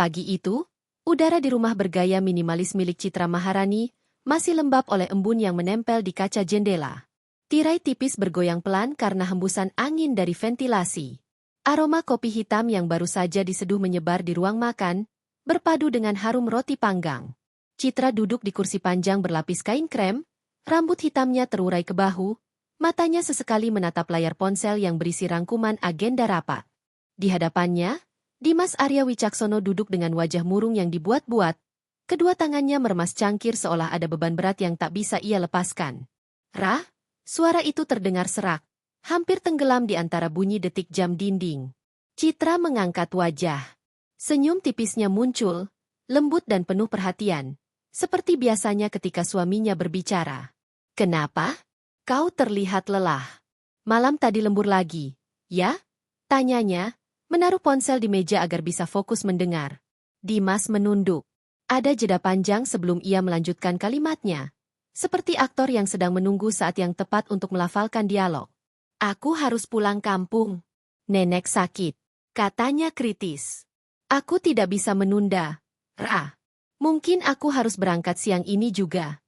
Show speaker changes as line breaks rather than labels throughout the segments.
Pagi itu, udara di rumah bergaya minimalis milik Citra Maharani masih lembab oleh embun yang menempel di kaca jendela. Tirai tipis bergoyang pelan karena hembusan angin dari ventilasi. Aroma kopi hitam yang baru saja diseduh menyebar di ruang makan, berpadu dengan harum roti panggang. Citra duduk di kursi panjang berlapis kain krem, rambut hitamnya terurai ke bahu, matanya sesekali menatap layar ponsel yang berisi rangkuman agenda rapat. Di hadapannya, Dimas Arya Wicaksono duduk dengan wajah murung yang dibuat-buat, kedua tangannya meremas cangkir seolah ada beban berat yang tak bisa ia lepaskan. "Rah?" Suara itu terdengar serak, hampir tenggelam di antara bunyi detik jam dinding. Citra mengangkat wajah. Senyum tipisnya muncul, lembut dan penuh perhatian, seperti biasanya ketika suaminya berbicara. "Kenapa? Kau terlihat lelah. Malam tadi lembur lagi, ya?" tanyanya, menaruh ponsel di meja agar bisa fokus mendengar. Dimas menunduk. Ada jeda panjang sebelum ia melanjutkan kalimatnya. Seperti aktor yang sedang menunggu saat yang tepat untuk melafalkan dialog. "Aku harus pulang kampung. Nenek sakit," katanya kritis. "Aku tidak bisa menunda. Ra. Mungkin aku harus berangkat siang ini juga."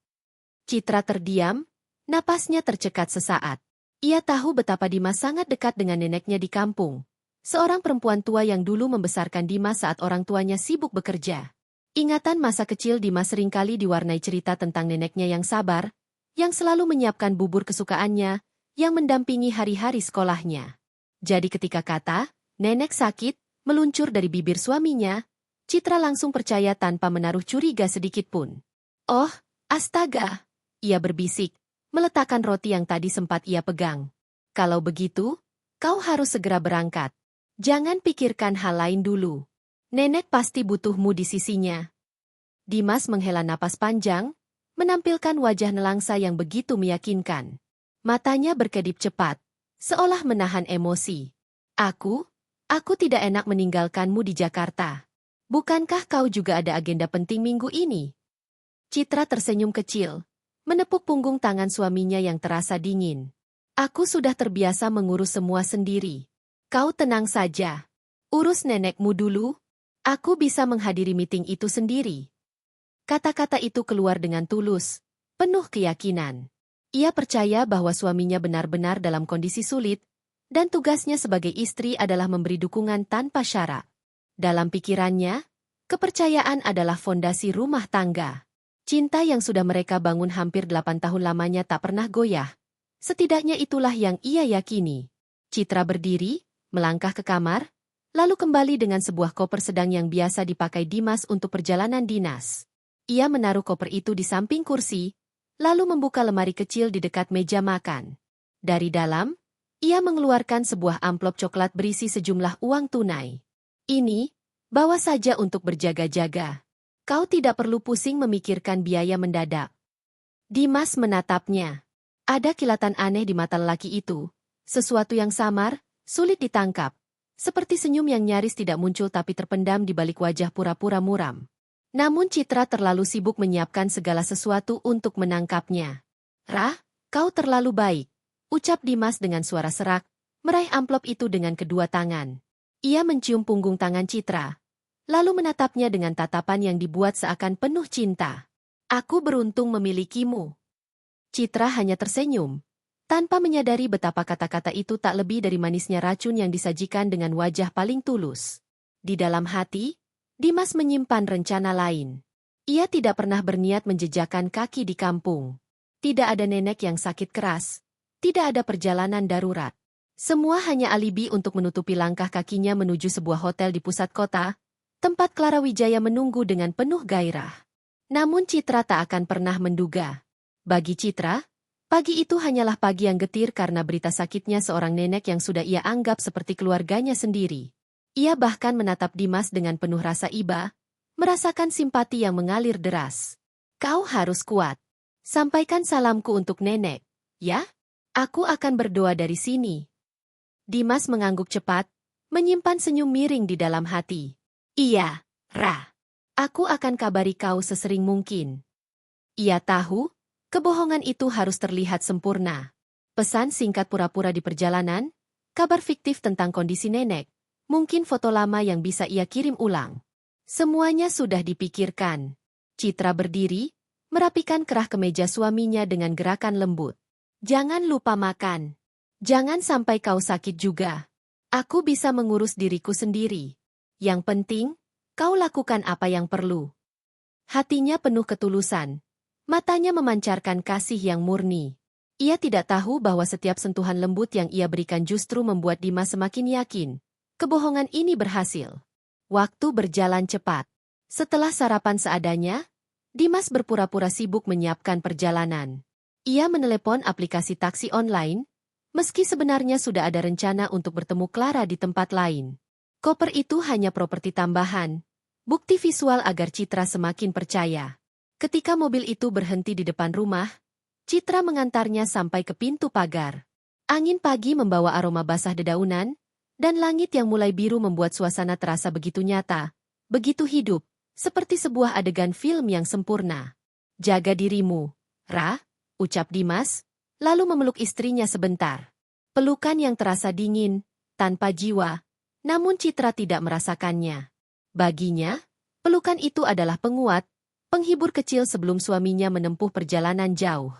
Citra terdiam, napasnya tercekat sesaat. Ia tahu betapa Dimas sangat dekat dengan neneknya di kampung. Seorang perempuan tua yang dulu membesarkan Dimas saat orang tuanya sibuk bekerja. Ingatan masa kecil Dimas seringkali diwarnai cerita tentang neneknya yang sabar, yang selalu menyiapkan bubur kesukaannya, yang mendampingi hari-hari sekolahnya. Jadi ketika kata, "nenek sakit," meluncur dari bibir suaminya, Citra langsung percaya tanpa menaruh curiga sedikitpun. "Oh, astaga," ia berbisik, meletakkan roti yang tadi sempat ia pegang. "Kalau begitu, kau harus segera berangkat. Jangan pikirkan hal lain dulu. Nenek pasti butuhmu di sisinya." Dimas menghela napas panjang, menampilkan wajah nelangsa yang begitu meyakinkan. Matanya berkedip cepat, seolah menahan emosi. Aku tidak enak meninggalkanmu di Jakarta. Bukankah kau juga ada agenda penting minggu ini?" Citra tersenyum kecil, menepuk punggung tangan suaminya yang terasa dingin. "Aku sudah terbiasa mengurus semua sendiri. Kau tenang saja. Urus nenekmu dulu. Aku bisa menghadiri meeting itu sendiri." Kata-kata itu keluar dengan tulus, penuh keyakinan. Ia percaya bahwa suaminya benar-benar dalam kondisi sulit, dan tugasnya sebagai istri adalah memberi dukungan tanpa syarat. Dalam pikirannya, kepercayaan adalah fondasi rumah tangga. Cinta yang sudah mereka bangun hampir 8 tahun lamanya tak pernah goyah. Setidaknya itulah yang ia yakini. Citra berdiri, melangkah ke kamar, lalu kembali dengan sebuah koper sedang yang biasa dipakai Dimas untuk perjalanan dinas. Ia menaruh koper itu di samping kursi, lalu membuka lemari kecil di dekat meja makan. Dari dalam, ia mengeluarkan sebuah amplop coklat berisi sejumlah uang tunai. "Ini, bawa saja untuk berjaga-jaga. Kau tidak perlu pusing memikirkan biaya mendadak." Dimas menatapnya. Ada kilatan aneh di mata lelaki itu, sesuatu yang samar, sulit ditangkap, seperti senyum yang nyaris tidak muncul tapi terpendam di balik wajah pura-pura muram. Namun Citra terlalu sibuk menyiapkan segala sesuatu untuk menangkapnya. "Rah, kau terlalu baik," ucap Dimas dengan suara serak, meraih amplop itu dengan kedua tangan. Ia mencium punggung tangan Citra, lalu menatapnya dengan tatapan yang dibuat seakan penuh cinta. "Aku beruntung memilikimu." Citra hanya tersenyum, tanpa menyadari betapa kata-kata itu tak lebih dari manisnya racun yang disajikan dengan wajah paling tulus. Di dalam hati, Dimas menyimpan rencana lain. Ia tidak pernah berniat menjejakkan kaki di kampung. Tidak ada nenek yang sakit keras. Tidak ada perjalanan darurat. Semua hanya alibi untuk menutupi langkah kakinya menuju sebuah hotel di pusat kota, tempat Clara Wijaya menunggu dengan penuh gairah. Namun Citra tak akan pernah menduga. Bagi Citra, pagi itu hanyalah pagi yang getir karena berita sakitnya seorang nenek yang sudah ia anggap seperti keluarganya sendiri. Ia bahkan menatap Dimas dengan penuh rasa iba, merasakan simpati yang mengalir deras. "Kau harus kuat. Sampaikan salamku untuk nenek, ya? Aku akan berdoa dari sini." Dimas mengangguk cepat, menyimpan senyum miring di dalam hati. "Iya, Ra. Aku akan kabari kau sesering mungkin." Ia tahu, kebohongan itu harus terlihat sempurna. Pesan singkat pura-pura di perjalanan, kabar fiktif tentang kondisi nenek, mungkin foto lama yang bisa ia kirim ulang. Semuanya sudah dipikirkan. Citra berdiri, merapikan kerah kemeja suaminya dengan gerakan lembut. Jangan lupa makan. Jangan sampai kau sakit juga. Aku bisa mengurus diriku sendiri. Yang penting, kau lakukan apa yang perlu. Hatinya penuh ketulusan. Matanya memancarkan kasih yang murni. Ia tidak tahu bahwa setiap sentuhan lembut yang ia berikan justru membuat Dimas semakin yakin. Kebohongan ini berhasil. Waktu berjalan cepat. Setelah sarapan seadanya, Dimas berpura-pura sibuk menyiapkan perjalanan. Ia menelepon aplikasi taksi online, meski sebenarnya sudah ada rencana untuk bertemu Clara di tempat lain. Koper itu hanya properti tambahan, bukti visual agar Citra semakin percaya. Ketika mobil itu berhenti di depan rumah, Citra mengantarnya sampai ke pintu pagar. Angin pagi membawa aroma basah dedaunan, dan langit yang mulai biru membuat suasana terasa begitu nyata, begitu hidup, seperti sebuah adegan film yang sempurna. Jaga dirimu, Ra, ucap Dimas, lalu memeluk istrinya sebentar. Pelukan yang terasa dingin, tanpa jiwa, namun Citra tidak merasakannya. Baginya, pelukan itu adalah penguat, penghibur kecil sebelum suaminya menempuh perjalanan jauh.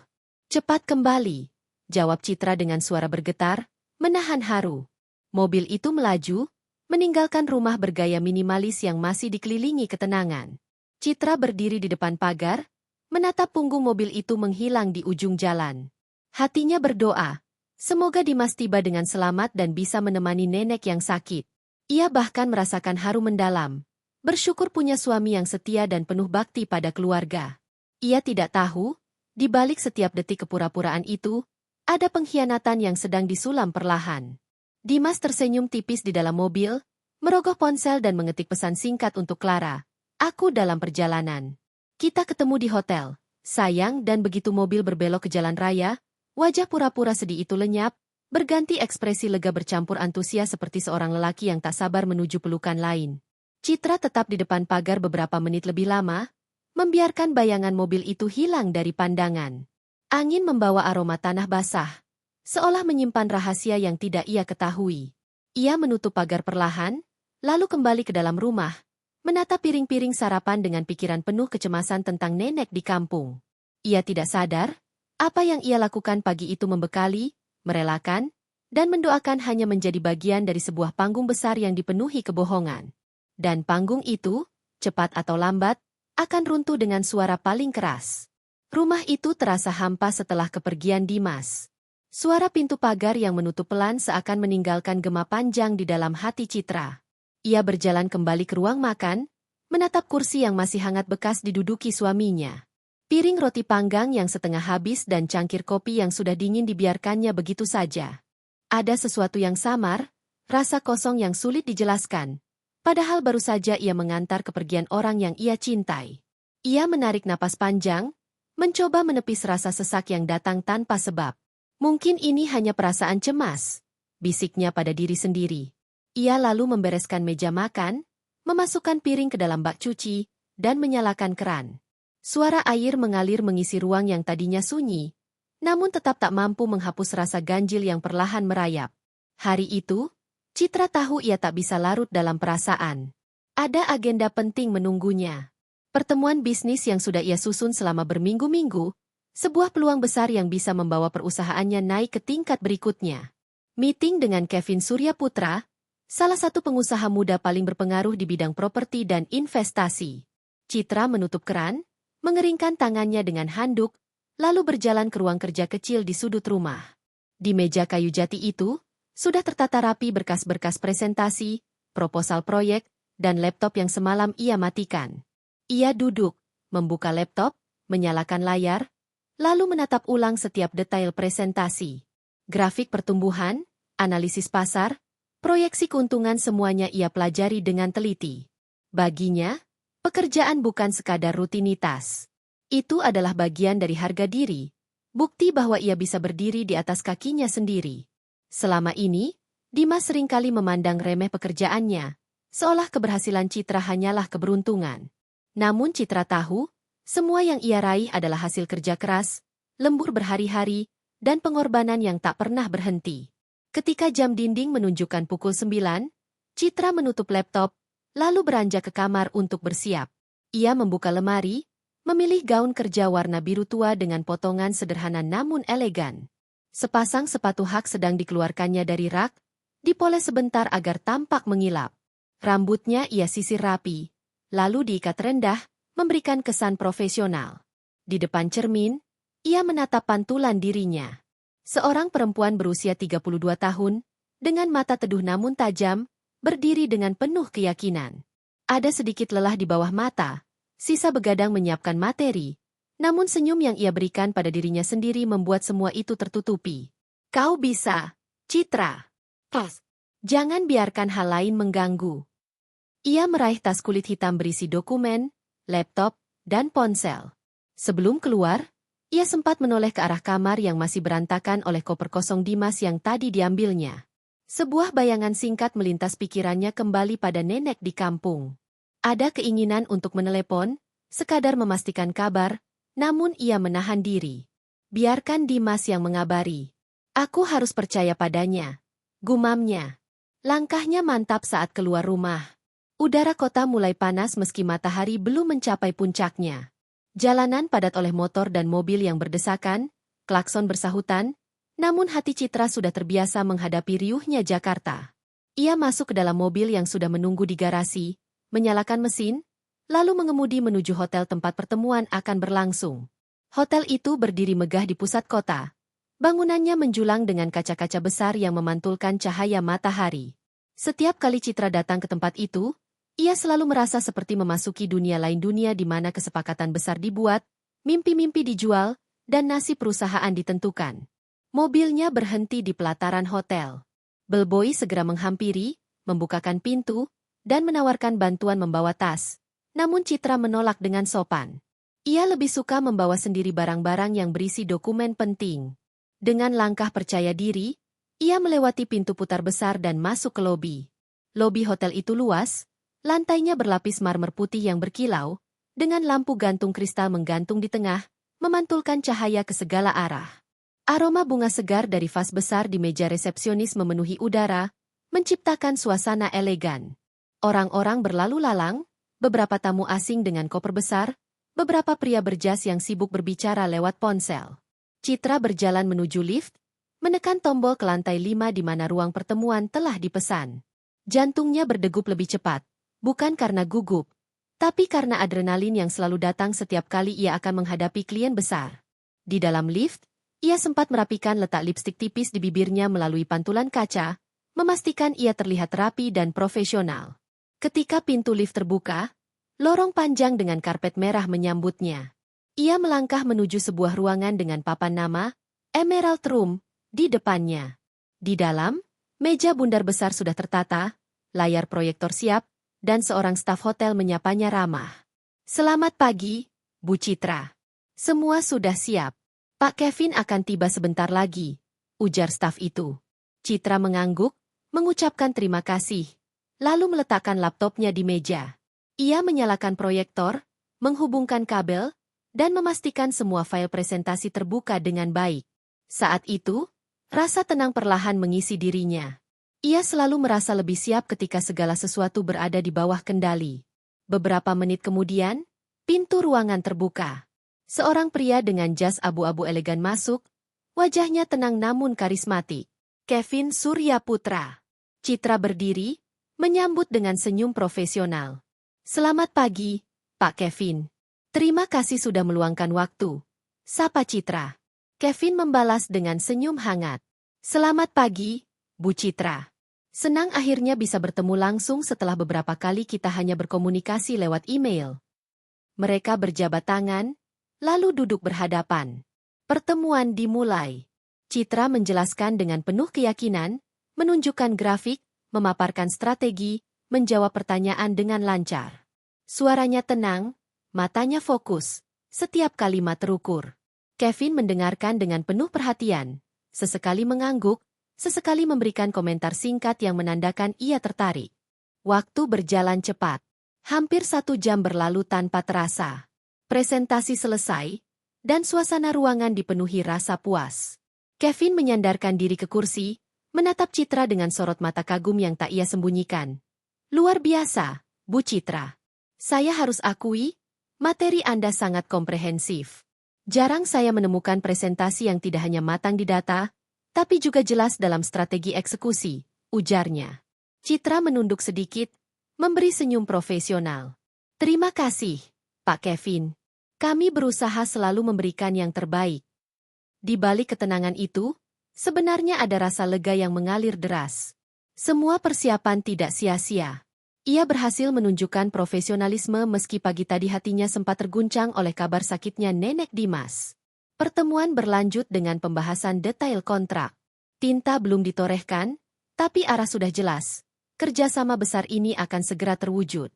Cepat kembali, jawab Citra dengan suara bergetar, menahan haru. Mobil itu melaju, meninggalkan rumah bergaya minimalis yang masih dikelilingi ketenangan. Citra berdiri di depan pagar, menatap punggung mobil itu menghilang di ujung jalan. Hatinya berdoa, semoga Dimas tiba dengan selamat dan bisa menemani nenek yang sakit. Ia bahkan merasakan haru mendalam, bersyukur punya suami yang setia dan penuh bakti pada keluarga. Ia tidak tahu, di balik setiap detik kepura-puraan itu, ada pengkhianatan yang sedang disulam perlahan. Dimas tersenyum tipis di dalam mobil, merogoh ponsel dan mengetik pesan singkat untuk Clara. Aku dalam perjalanan. Kita ketemu di hotel. Sayang, dan begitu mobil berbelok ke jalan raya, wajah pura-pura sedih itu lenyap, berganti ekspresi lega bercampur antusias seperti seorang lelaki yang tak sabar menuju pelukan lain. Citra tetap di depan pagar beberapa menit lebih lama, membiarkan bayangan mobil itu hilang dari pandangan. Angin membawa aroma tanah basah, seolah menyimpan rahasia yang tidak ia ketahui. Ia menutup pagar perlahan, lalu kembali ke dalam rumah, menatap piring-piring sarapan dengan pikiran penuh kecemasan tentang nenek di kampung. Ia tidak sadar, apa yang ia lakukan pagi itu membekali, merelakan, dan mendoakan hanya menjadi bagian dari sebuah panggung besar yang dipenuhi kebohongan. Dan panggung itu, cepat atau lambat, akan runtuh dengan suara paling keras. Rumah itu terasa hampa setelah kepergian Dimas. Suara pintu pagar yang menutup pelan seakan meninggalkan gema panjang di dalam hati Citra. Ia berjalan kembali ke ruang makan, menatap kursi yang masih hangat bekas diduduki suaminya. Piring roti panggang yang setengah habis dan cangkir kopi yang sudah dingin dibiarkannya begitu saja. Ada sesuatu yang samar, rasa kosong yang sulit dijelaskan. Padahal baru saja ia mengantar kepergian orang yang ia cintai. Ia menarik napas panjang, mencoba menepis rasa sesak yang datang tanpa sebab. Mungkin ini hanya perasaan cemas, bisiknya pada diri sendiri. Ia lalu membereskan meja makan, memasukkan piring ke dalam bak cuci, dan menyalakan keran. Suara air mengalir mengisi ruang yang tadinya sunyi, namun tetap tak mampu menghapus rasa ganjil yang perlahan merayap. Hari itu, Citra tahu ia tak bisa larut dalam perasaan. Ada agenda penting menunggunya. Pertemuan bisnis yang sudah ia susun selama berminggu-minggu, sebuah peluang besar yang bisa membawa perusahaannya naik ke tingkat berikutnya. Meeting dengan Kevin Suryaputra, salah satu pengusaha muda paling berpengaruh di bidang properti dan investasi. Citra menutup keran, mengeringkan tangannya dengan handuk, lalu berjalan ke ruang kerja kecil di sudut rumah. Di meja kayu jati itu, sudah tertata rapi berkas-berkas presentasi, proposal proyek, dan laptop yang semalam ia matikan. Ia duduk, membuka laptop, menyalakan layar, lalu menatap ulang setiap detail presentasi. Grafik pertumbuhan, analisis pasar, proyeksi keuntungan semuanya ia pelajari dengan teliti. Baginya, pekerjaan bukan sekadar rutinitas. Itu adalah bagian dari harga diri, bukti bahwa ia bisa berdiri di atas kakinya sendiri. Selama ini, Dimas seringkali memandang remeh pekerjaannya, seolah keberhasilan Citra hanyalah keberuntungan. Namun Citra tahu, semua yang ia raih adalah hasil kerja keras, lembur berhari-hari, dan pengorbanan yang tak pernah berhenti. Ketika jam dinding menunjukkan pukul 9, Citra menutup laptop, lalu beranjak ke kamar untuk bersiap. Ia membuka lemari, memilih gaun kerja warna biru tua dengan potongan sederhana namun elegan. Sepasang sepatu hak sedang dikeluarkannya dari rak, dipoles sebentar agar tampak mengilap. Rambutnya ia sisir rapi, lalu diikat rendah, memberikan kesan profesional. Di depan cermin, ia menatap pantulan dirinya. Seorang perempuan berusia 32 tahun, dengan mata teduh namun tajam, berdiri dengan penuh keyakinan. Ada sedikit lelah di bawah mata, sisa begadang menyiapkan materi, namun senyum yang ia berikan pada dirinya sendiri membuat semua itu tertutupi. Kau bisa, Citra. Jangan biarkan hal lain mengganggu. Ia meraih tas kulit hitam berisi dokumen, laptop, dan ponsel. Sebelum keluar, ia sempat menoleh ke arah kamar yang masih berantakan oleh koper kosong Dimas yang tadi diambilnya. Sebuah bayangan singkat melintas pikirannya kembali pada nenek di kampung. Ada keinginan untuk menelepon, sekadar memastikan kabar, namun ia menahan diri. Biarkan Dimas yang mengabari. Aku harus percaya padanya. Gumamnya. Langkahnya mantap saat keluar rumah. Udara kota mulai panas meski matahari belum mencapai puncaknya. Jalanan padat oleh motor dan mobil yang berdesakan, klakson bersahutan, namun hati Citra sudah terbiasa menghadapi riuhnya Jakarta. Ia masuk ke dalam mobil yang sudah menunggu di garasi, menyalakan mesin, lalu mengemudi menuju hotel tempat pertemuan akan berlangsung. Hotel itu berdiri megah di pusat kota. Bangunannya menjulang dengan kaca-kaca besar yang memantulkan cahaya matahari. Setiap kali Citra datang ke tempat itu, ia selalu merasa seperti memasuki dunia lain, dunia di mana kesepakatan besar dibuat, mimpi-mimpi dijual, dan nasib perusahaan ditentukan. Mobilnya berhenti di pelataran hotel. Bellboy segera menghampiri, membukakan pintu, dan menawarkan bantuan membawa tas. Namun Citra menolak dengan sopan. Ia lebih suka membawa sendiri barang-barang yang berisi dokumen penting. Dengan langkah percaya diri, ia melewati pintu putar besar dan masuk ke lobi. Lobi hotel itu luas, lantainya berlapis marmer putih yang berkilau, dengan lampu gantung kristal menggantung di tengah, memantulkan cahaya ke segala arah. Aroma bunga segar dari vas besar di meja resepsionis memenuhi udara, menciptakan suasana elegan. Orang-orang berlalu lalang, beberapa tamu asing dengan koper besar, beberapa pria berjas yang sibuk berbicara lewat ponsel. Citra berjalan menuju lift, menekan tombol ke lantai 5 di mana ruang pertemuan telah dipesan. Jantungnya berdegup lebih cepat, bukan karena gugup, tapi karena adrenalin yang selalu datang setiap kali ia akan menghadapi klien besar. Di dalam lift, ia sempat merapikan letak lipstik tipis di bibirnya melalui pantulan kaca, memastikan ia terlihat rapi dan profesional. Ketika pintu lift terbuka, lorong panjang dengan karpet merah menyambutnya. Ia melangkah menuju sebuah ruangan dengan papan nama, Emerald Room, di depannya. Di dalam, meja bundar besar sudah tertata, layar proyektor siap, dan seorang staf hotel menyapanya ramah. Selamat pagi, Bu Citra. Semua sudah siap. Pak Kevin akan tiba sebentar lagi, ujar staf itu. Citra mengangguk, mengucapkan terima kasih, lalu meletakkan laptopnya di meja. Ia menyalakan proyektor, menghubungkan kabel, dan memastikan semua file presentasi terbuka dengan baik. Saat itu, rasa tenang perlahan mengisi dirinya. Ia selalu merasa lebih siap ketika segala sesuatu berada di bawah kendali. Beberapa menit kemudian, pintu ruangan terbuka. Seorang pria dengan jas abu-abu elegan masuk, wajahnya tenang namun karismatik. Kevin Suryaputra. Citra berdiri, menyambut dengan senyum profesional. Selamat pagi, Pak Kevin. Terima kasih sudah meluangkan waktu. Sapa Citra. Kevin membalas dengan senyum hangat. Selamat pagi, Bu Citra. Senang akhirnya bisa bertemu langsung setelah beberapa kali kita hanya berkomunikasi lewat email. Mereka berjabat tangan, lalu duduk berhadapan. Pertemuan dimulai. Citra menjelaskan dengan penuh keyakinan, menunjukkan grafik, memaparkan strategi, menjawab pertanyaan dengan lancar. Suaranya tenang, matanya fokus, setiap kalimat terukur. Kevin mendengarkan dengan penuh perhatian, sesekali mengangguk, sesekali memberikan komentar singkat yang menandakan ia tertarik. Waktu berjalan cepat. Hampir 1 jam berlalu tanpa terasa. Presentasi selesai, dan suasana ruangan dipenuhi rasa puas. Kevin menyandarkan diri ke kursi, menatap Citra dengan sorot mata kagum yang tak ia sembunyikan. Luar biasa, Bu Citra. Saya harus akui, materi Anda sangat komprehensif. Jarang saya menemukan presentasi yang tidak hanya matang di data, tapi juga jelas dalam strategi eksekusi, ujarnya. Citra menunduk sedikit, memberi senyum profesional. Terima kasih, Pak Kevin. Kami berusaha selalu memberikan yang terbaik. Di balik ketenangan itu, sebenarnya ada rasa lega yang mengalir deras. Semua persiapan tidak sia-sia. Ia berhasil menunjukkan profesionalisme meski pagi tadi hatinya sempat terguncang oleh kabar sakitnya Nenek Dimas. Pertemuan berlanjut dengan pembahasan detail kontrak. Tinta belum ditorehkan, tapi arah sudah jelas. Kerjasama besar ini akan segera terwujud.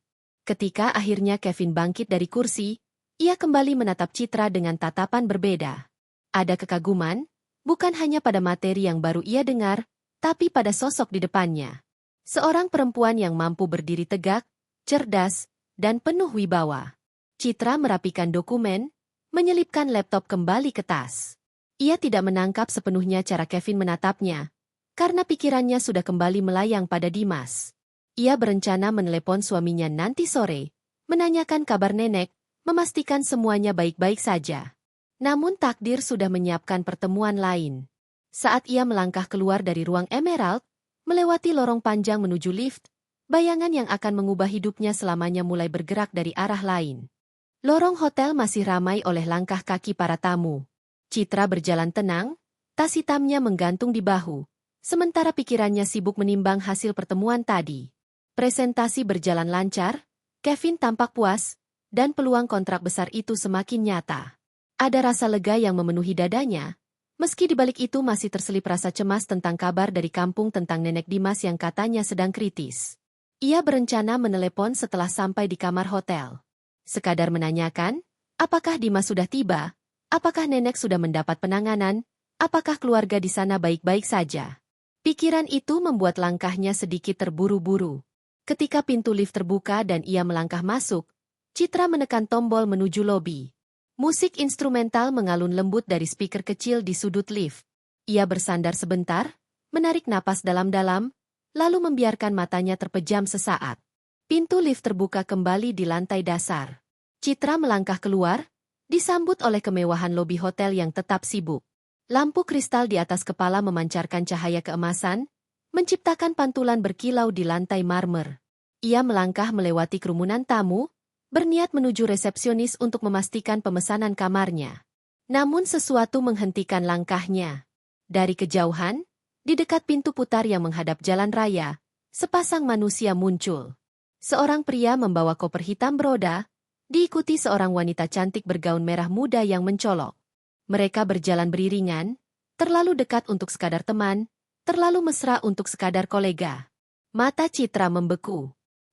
Ketika akhirnya Kevin bangkit dari kursi, ia kembali menatap Citra dengan tatapan berbeda. Ada kekaguman, bukan hanya pada materi yang baru ia dengar, tapi pada sosok di depannya. Seorang perempuan yang mampu berdiri tegak, cerdas, dan penuh wibawa. Citra merapikan dokumen, menyelipkan laptop kembali ke tas. Ia tidak menangkap sepenuhnya cara Kevin menatapnya, karena pikirannya sudah kembali melayang pada Dimas. Ia berencana menelepon suaminya nanti sore, menanyakan kabar nenek, memastikan semuanya baik-baik saja. Namun takdir sudah menyiapkan pertemuan lain. Saat ia melangkah keluar dari ruang Emerald, melewati lorong panjang menuju lift, bayangan yang akan mengubah hidupnya selamanya mulai bergerak dari arah lain. Lorong hotel masih ramai oleh langkah kaki para tamu. Citra berjalan tenang, tas hitamnya menggantung di bahu, sementara pikirannya sibuk menimbang hasil pertemuan tadi. Presentasi berjalan lancar, Kevin tampak puas, dan peluang kontrak besar itu semakin nyata. Ada rasa lega yang memenuhi dadanya, meski di balik itu masih terselip rasa cemas tentang kabar dari kampung tentang Nenek Dimas yang katanya sedang kritis. Ia berencana menelepon setelah sampai di kamar hotel. Sekadar menanyakan, apakah Dimas sudah tiba, apakah Nenek sudah mendapat penanganan, apakah keluarga di sana baik-baik saja. Pikiran itu membuat langkahnya sedikit terburu-buru. Ketika pintu lift terbuka dan ia melangkah masuk, Citra menekan tombol menuju lobi. Musik instrumental mengalun lembut dari speaker kecil di sudut lift. Ia bersandar sebentar, menarik napas dalam-dalam, lalu membiarkan matanya terpejam sesaat. Pintu lift terbuka kembali di lantai dasar. Citra melangkah keluar, disambut oleh kemewahan lobi hotel yang tetap sibuk. Lampu kristal di atas kepala memancarkan cahaya keemasan, menciptakan pantulan berkilau di lantai marmer. Ia melangkah melewati kerumunan tamu, berniat menuju resepsionis untuk memastikan pemesanan kamarnya. Namun sesuatu menghentikan langkahnya. Dari kejauhan, di dekat pintu putar yang menghadap jalan raya, sepasang manusia muncul. Seorang pria membawa koper hitam beroda, diikuti seorang wanita cantik bergaun merah muda yang mencolok. Mereka berjalan beriringan, terlalu dekat untuk sekadar teman, terlalu mesra untuk sekadar kolega. Mata Citra membeku.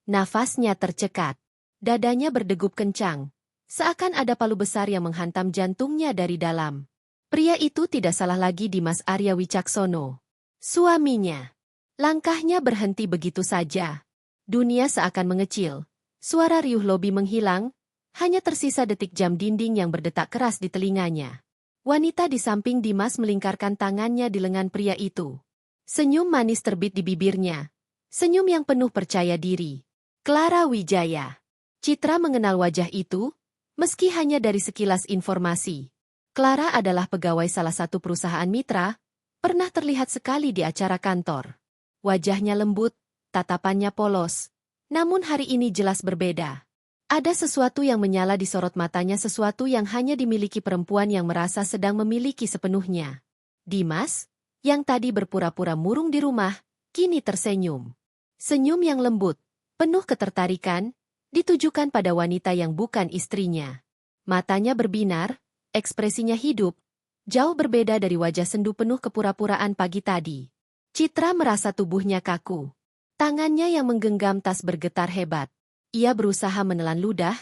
Nafasnya tercekat. Dadanya berdegup kencang, seakan ada palu besar yang menghantam jantungnya dari dalam. Pria itu tidak salah lagi Dimas Arya Wicaksono. Suaminya. Langkahnya berhenti begitu saja. Dunia seakan mengecil. Suara riuh lobi menghilang, hanya tersisa detik jam dinding yang berdetak keras di telinganya. Wanita di samping Dimas melingkarkan tangannya di lengan pria itu. Senyum manis terbit di bibirnya. Senyum yang penuh percaya diri. Clara Wijaya. Citra mengenal wajah itu, meski hanya dari sekilas informasi. Clara adalah pegawai salah satu perusahaan mitra, pernah terlihat sekali di acara kantor. Wajahnya lembut, tatapannya polos, namun hari ini jelas berbeda. Ada sesuatu yang menyala di sorot matanya, sesuatu yang hanya dimiliki perempuan yang merasa sedang memiliki sepenuhnya. Dimas, yang tadi berpura-pura murung di rumah, kini tersenyum. Senyum yang lembut, penuh ketertarikan, ditujukan pada wanita yang bukan istrinya. Matanya berbinar, ekspresinya hidup, jauh berbeda dari wajah sendu penuh kepura-puraan pagi tadi. Citra merasa tubuhnya kaku. Tangannya yang menggenggam tas bergetar hebat. Ia berusaha menelan ludah,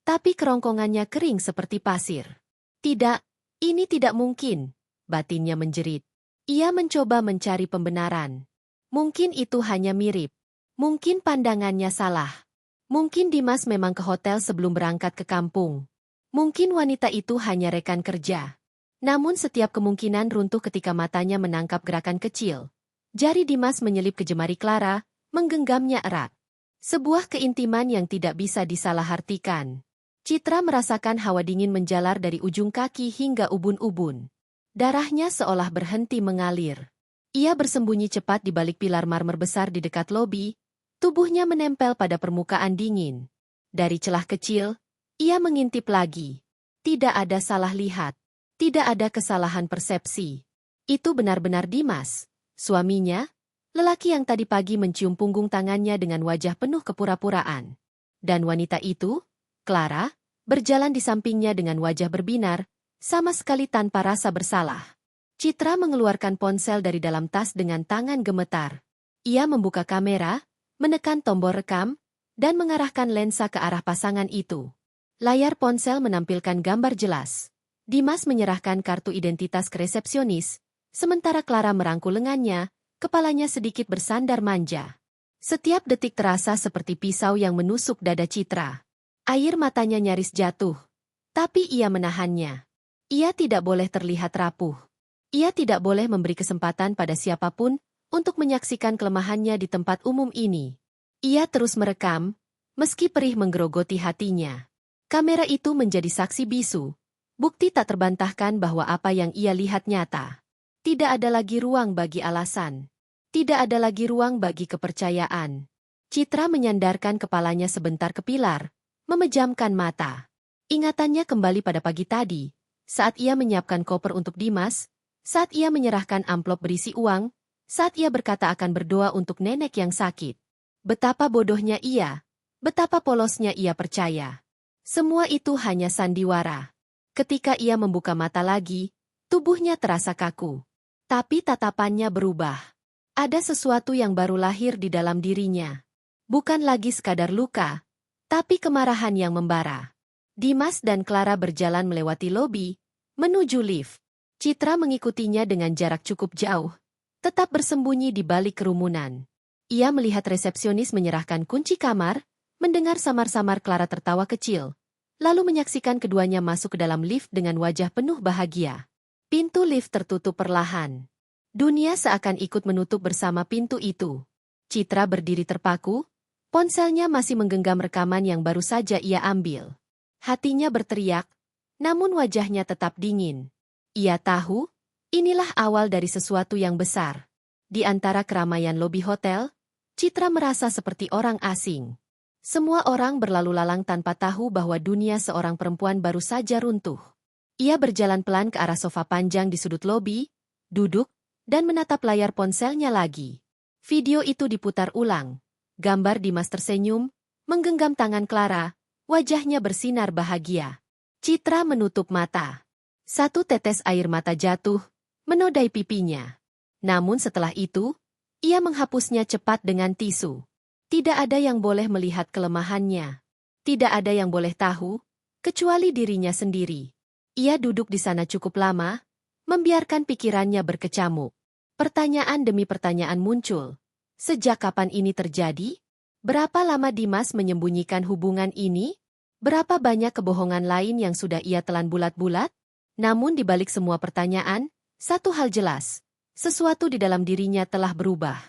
tapi kerongkongannya kering seperti pasir. Tidak, ini tidak mungkin, batinnya menjerit. Ia mencoba mencari pembenaran. Mungkin itu hanya mirip. Mungkin pandangannya salah. Mungkin Dimas memang ke hotel sebelum berangkat ke kampung. Mungkin wanita itu hanya rekan kerja. Namun setiap kemungkinan runtuh ketika matanya menangkap gerakan kecil. Jari Dimas menyelip ke jemari Clara, menggenggamnya erat. Sebuah keintiman yang tidak bisa disalahartikan. Citra merasakan hawa dingin menjalar dari ujung kaki hingga ubun-ubun. Darahnya seolah berhenti mengalir. Ia bersembunyi cepat di balik pilar marmer besar di dekat lobi, tubuhnya menempel pada permukaan dingin. Dari celah kecil, ia mengintip lagi. Tidak ada salah lihat. Tidak ada kesalahan persepsi. Itu benar-benar Dimas, suaminya, lelaki yang tadi pagi mencium punggung tangannya dengan wajah penuh kepura-puraan. Dan wanita itu, Clara, berjalan di sampingnya dengan wajah berbinar, sama sekali tanpa rasa bersalah. Citra mengeluarkan ponsel dari dalam tas dengan tangan gemetar. Ia membuka kamera, menekan tombol rekam, dan mengarahkan lensa ke arah pasangan itu. Layar ponsel menampilkan gambar jelas. Dimas menyerahkan kartu identitas ke resepsionis, sementara Clara merangkul lengannya, kepalanya sedikit bersandar manja. Setiap detik terasa seperti pisau yang menusuk dada Citra. Air matanya nyaris jatuh, tapi ia menahannya. Ia tidak boleh terlihat rapuh. Ia tidak boleh memberi kesempatan pada siapapun untuk menyaksikan kelemahannya di tempat umum ini. Ia terus merekam, meski perih menggerogoti hatinya. Kamera itu menjadi saksi bisu, bukti tak terbantahkan bahwa apa yang ia lihat nyata. Tidak ada lagi ruang bagi alasan. Tidak ada lagi ruang bagi kepercayaan. Citra menyandarkan kepalanya sebentar ke pilar, memejamkan mata. Ingatannya kembali pada pagi tadi, saat ia menyiapkan koper untuk Dimas, saat ia menyerahkan amplop berisi uang, saat ia berkata akan berdoa untuk nenek yang sakit. Betapa bodohnya ia, betapa polosnya ia percaya. Semua itu hanya sandiwara. Ketika ia membuka mata lagi, tubuhnya terasa kaku. Tapi tatapannya berubah. Ada sesuatu yang baru lahir di dalam dirinya. Bukan lagi sekadar luka, tapi kemarahan yang membara. Dimas dan Clara berjalan melewati lobi, menuju lift. Citra mengikutinya dengan jarak cukup jauh, tetap bersembunyi di balik kerumunan. Ia melihat resepsionis menyerahkan kunci kamar, mendengar samar-samar Clara tertawa kecil, lalu menyaksikan keduanya masuk ke dalam lift dengan wajah penuh bahagia. Pintu lift tertutup perlahan. Dunia seakan ikut menutup bersama pintu itu. Citra berdiri terpaku, ponselnya masih menggenggam rekaman yang baru saja ia ambil. Hatinya berteriak, namun wajahnya tetap dingin. Ia tahu, inilah awal dari sesuatu yang besar. Di antara keramaian lobi hotel, Citra merasa seperti orang asing. Semua orang berlalu lalang tanpa tahu bahwa dunia seorang perempuan baru saja runtuh. Ia berjalan pelan ke arah sofa panjang di sudut lobi, duduk, dan menatap layar ponselnya lagi. Video itu diputar ulang. Gambar Dimas tersenyum, menggenggam tangan Clara, wajahnya bersinar bahagia. Citra menutup mata. Satu tetes air mata jatuh, menodai pipinya. Namun setelah itu, ia menghapusnya cepat dengan tisu. Tidak ada yang boleh melihat kelemahannya. Tidak ada yang boleh tahu, kecuali dirinya sendiri. Ia duduk di sana cukup lama, membiarkan pikirannya berkecamuk. Pertanyaan demi pertanyaan muncul. Sejak kapan ini terjadi? Berapa lama Dimas menyembunyikan hubungan ini? Berapa banyak kebohongan lain yang sudah ia telan bulat-bulat? Namun di balik semua pertanyaan, satu hal jelas. Sesuatu di dalam dirinya telah berubah.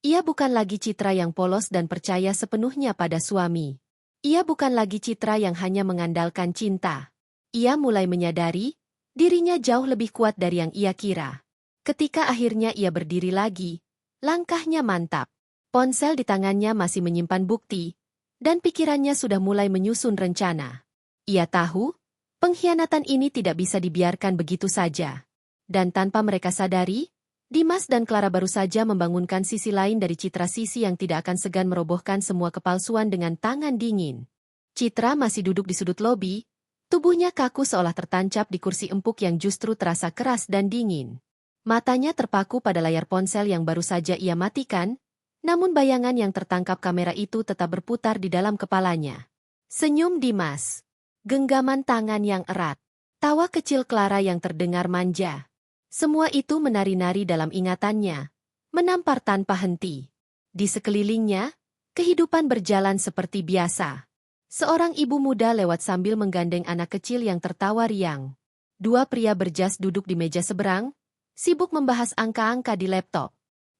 Ia bukan lagi Citra yang polos dan percaya sepenuhnya pada suami. Ia bukan lagi Citra yang hanya mengandalkan cinta. Ia mulai menyadari, dirinya jauh lebih kuat dari yang ia kira. Ketika akhirnya ia berdiri lagi, langkahnya mantap. Ponsel di tangannya masih menyimpan bukti, dan pikirannya sudah mulai menyusun rencana. Ia tahu, pengkhianatan ini tidak bisa dibiarkan begitu saja. Dan tanpa mereka sadari, Dimas dan Clara baru saja membangunkan sisi lain dari Citra, sisi yang tidak akan segan merobohkan semua kepalsuan dengan tangan dingin. Citra masih duduk di sudut lobi, tubuhnya kaku seolah tertancap di kursi empuk yang justru terasa keras dan dingin. Matanya terpaku pada layar ponsel yang baru saja ia matikan, namun bayangan yang tertangkap kamera itu tetap berputar di dalam kepalanya. Senyum Dimas. Genggaman tangan yang erat. Tawa kecil Clara yang terdengar manja. Semua itu menari-nari dalam ingatannya, menampar tanpa henti. Di sekelilingnya, kehidupan berjalan seperti biasa. Seorang ibu muda lewat sambil menggandeng anak kecil yang tertawa riang. Dua pria berjas duduk di meja seberang, sibuk membahas angka-angka di laptop.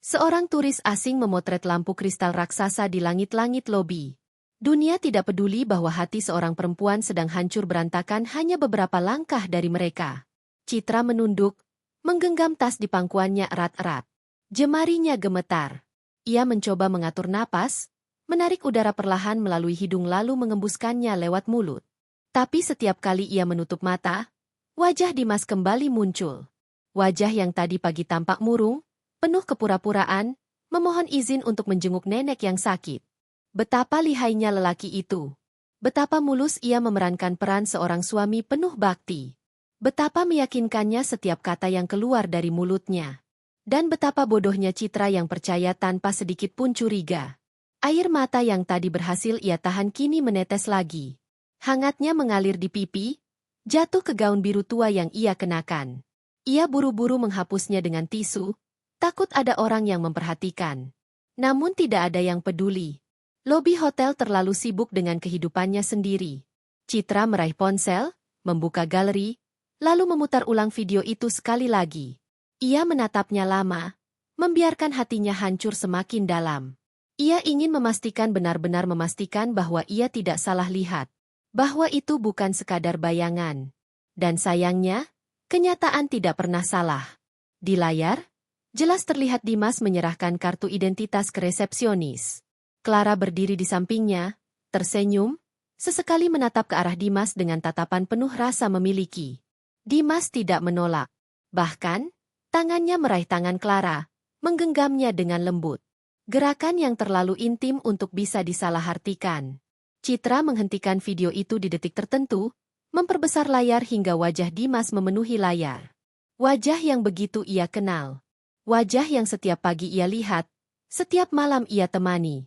Seorang turis asing memotret lampu kristal raksasa di langit-langit lobi. Dunia tidak peduli bahwa hati seorang perempuan sedang hancur berantakan hanya beberapa langkah dari mereka. Citra menunduk, menggenggam tas di pangkuannya erat-erat. Jemarinya gemetar. Ia mencoba mengatur napas, menarik udara perlahan melalui hidung lalu mengembuskannya lewat mulut. Tapi setiap kali ia menutup mata, wajah Dimas kembali muncul. Wajah yang tadi pagi tampak murung, penuh kepura-puraan, memohon izin untuk menjenguk nenek yang sakit. Betapa lihainya lelaki itu. Betapa mulus ia memerankan peran seorang suami penuh bakti. Betapa meyakinkannya setiap kata yang keluar dari mulutnya. Dan betapa bodohnya Citra yang percaya tanpa sedikit pun curiga. Air mata yang tadi berhasil ia tahan kini menetes lagi. Hangatnya mengalir di pipi, jatuh ke gaun biru tua yang ia kenakan. Ia buru-buru menghapusnya dengan tisu, takut ada orang yang memperhatikan. Namun tidak ada yang peduli. Lobi hotel terlalu sibuk dengan kehidupannya sendiri. Citra meraih ponsel, membuka galeri, lalu memutar ulang video itu sekali lagi. Ia menatapnya lama, membiarkan hatinya hancur semakin dalam. Ia ingin memastikan benar-benar memastikan bahwa ia tidak salah lihat. Bahwa itu bukan sekadar bayangan. Dan sayangnya, kenyataan tidak pernah salah. Di layar, jelas terlihat Dimas menyerahkan kartu identitas ke resepsionis. Clara berdiri di sampingnya, tersenyum, sesekali menatap ke arah Dimas dengan tatapan penuh rasa memiliki. Dimas tidak menolak. Bahkan, tangannya meraih tangan Clara, menggenggamnya dengan lembut. Gerakan yang terlalu intim untuk bisa disalahartikan. Citra menghentikan video itu di detik tertentu, memperbesar layar hingga wajah Dimas memenuhi layar. Wajah yang begitu ia kenal. Wajah yang setiap pagi ia lihat, setiap malam ia temani.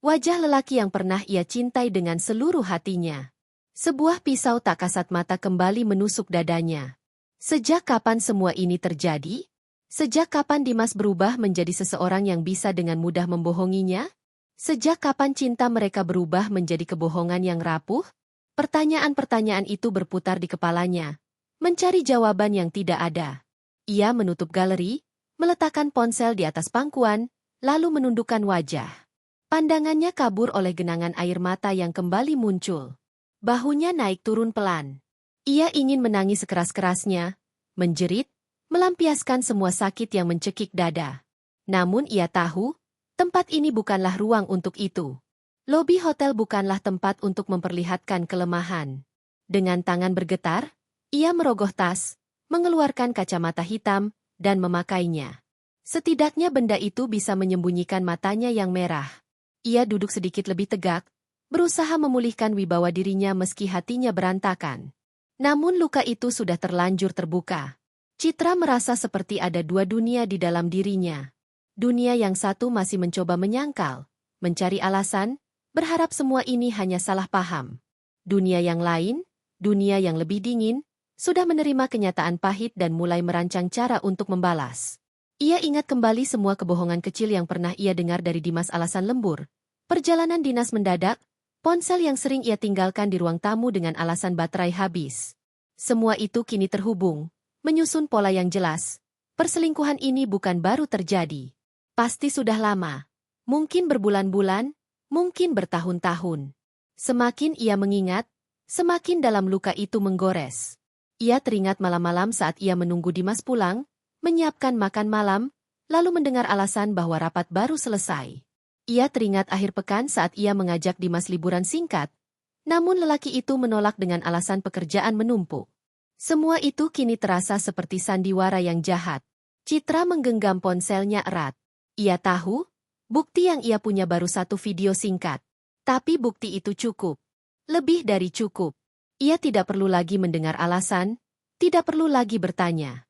Wajah lelaki yang pernah ia cintai dengan seluruh hatinya. Sebuah pisau tak kasat mata kembali menusuk dadanya. Sejak kapan semua ini terjadi? Sejak kapan Dimas berubah menjadi seseorang yang bisa dengan mudah membohonginya? Sejak kapan cinta mereka berubah menjadi kebohongan yang rapuh? Pertanyaan-pertanyaan itu berputar di kepalanya, mencari jawaban yang tidak ada. Ia menutup galeri, meletakkan ponsel di atas pangkuan, lalu menundukkan wajah. Pandangannya kabur oleh genangan air mata yang kembali muncul. Bahunya naik turun pelan. Ia ingin menangis sekeras-kerasnya, menjerit, melampiaskan semua sakit yang mencekik dada. Namun ia tahu, tempat ini bukanlah ruang untuk itu. Lobi hotel bukanlah tempat untuk memperlihatkan kelemahan. Dengan tangan bergetar, ia merogoh tas, mengeluarkan kacamata hitam, dan memakainya. Setidaknya benda itu bisa menyembunyikan matanya yang merah. Ia duduk sedikit lebih tegak, berusaha memulihkan wibawa dirinya meski hatinya berantakan. Namun luka itu sudah terlanjur terbuka. Citra merasa seperti ada dua dunia di dalam dirinya. Dunia yang satu masih mencoba menyangkal, mencari alasan, berharap semua ini hanya salah paham. Dunia yang lain, dunia yang lebih dingin, sudah menerima kenyataan pahit dan mulai merancang cara untuk membalas. Ia ingat kembali semua kebohongan kecil yang pernah ia dengar dari Dimas alasan lembur. Perjalanan dinas mendadak, ponsel yang sering ia tinggalkan di ruang tamu dengan alasan baterai habis. Semua itu kini terhubung, menyusun pola yang jelas. Perselingkuhan ini bukan baru terjadi. Pasti sudah lama. Mungkin berbulan-bulan, mungkin bertahun-tahun. Semakin ia mengingat, semakin dalam luka itu menggores. Ia teringat malam-malam saat ia menunggu Dimas pulang, menyiapkan makan malam, lalu mendengar alasan bahwa rapat baru selesai. Ia teringat akhir pekan saat ia mengajak Dimas liburan singkat, namun lelaki itu menolak dengan alasan pekerjaan menumpuk. Semua itu kini terasa seperti sandiwara yang jahat. Citra menggenggam ponselnya erat. Ia tahu, bukti yang ia punya baru satu video singkat. Tapi bukti itu cukup. Lebih dari cukup. Ia tidak perlu lagi mendengar alasan, tidak perlu lagi bertanya.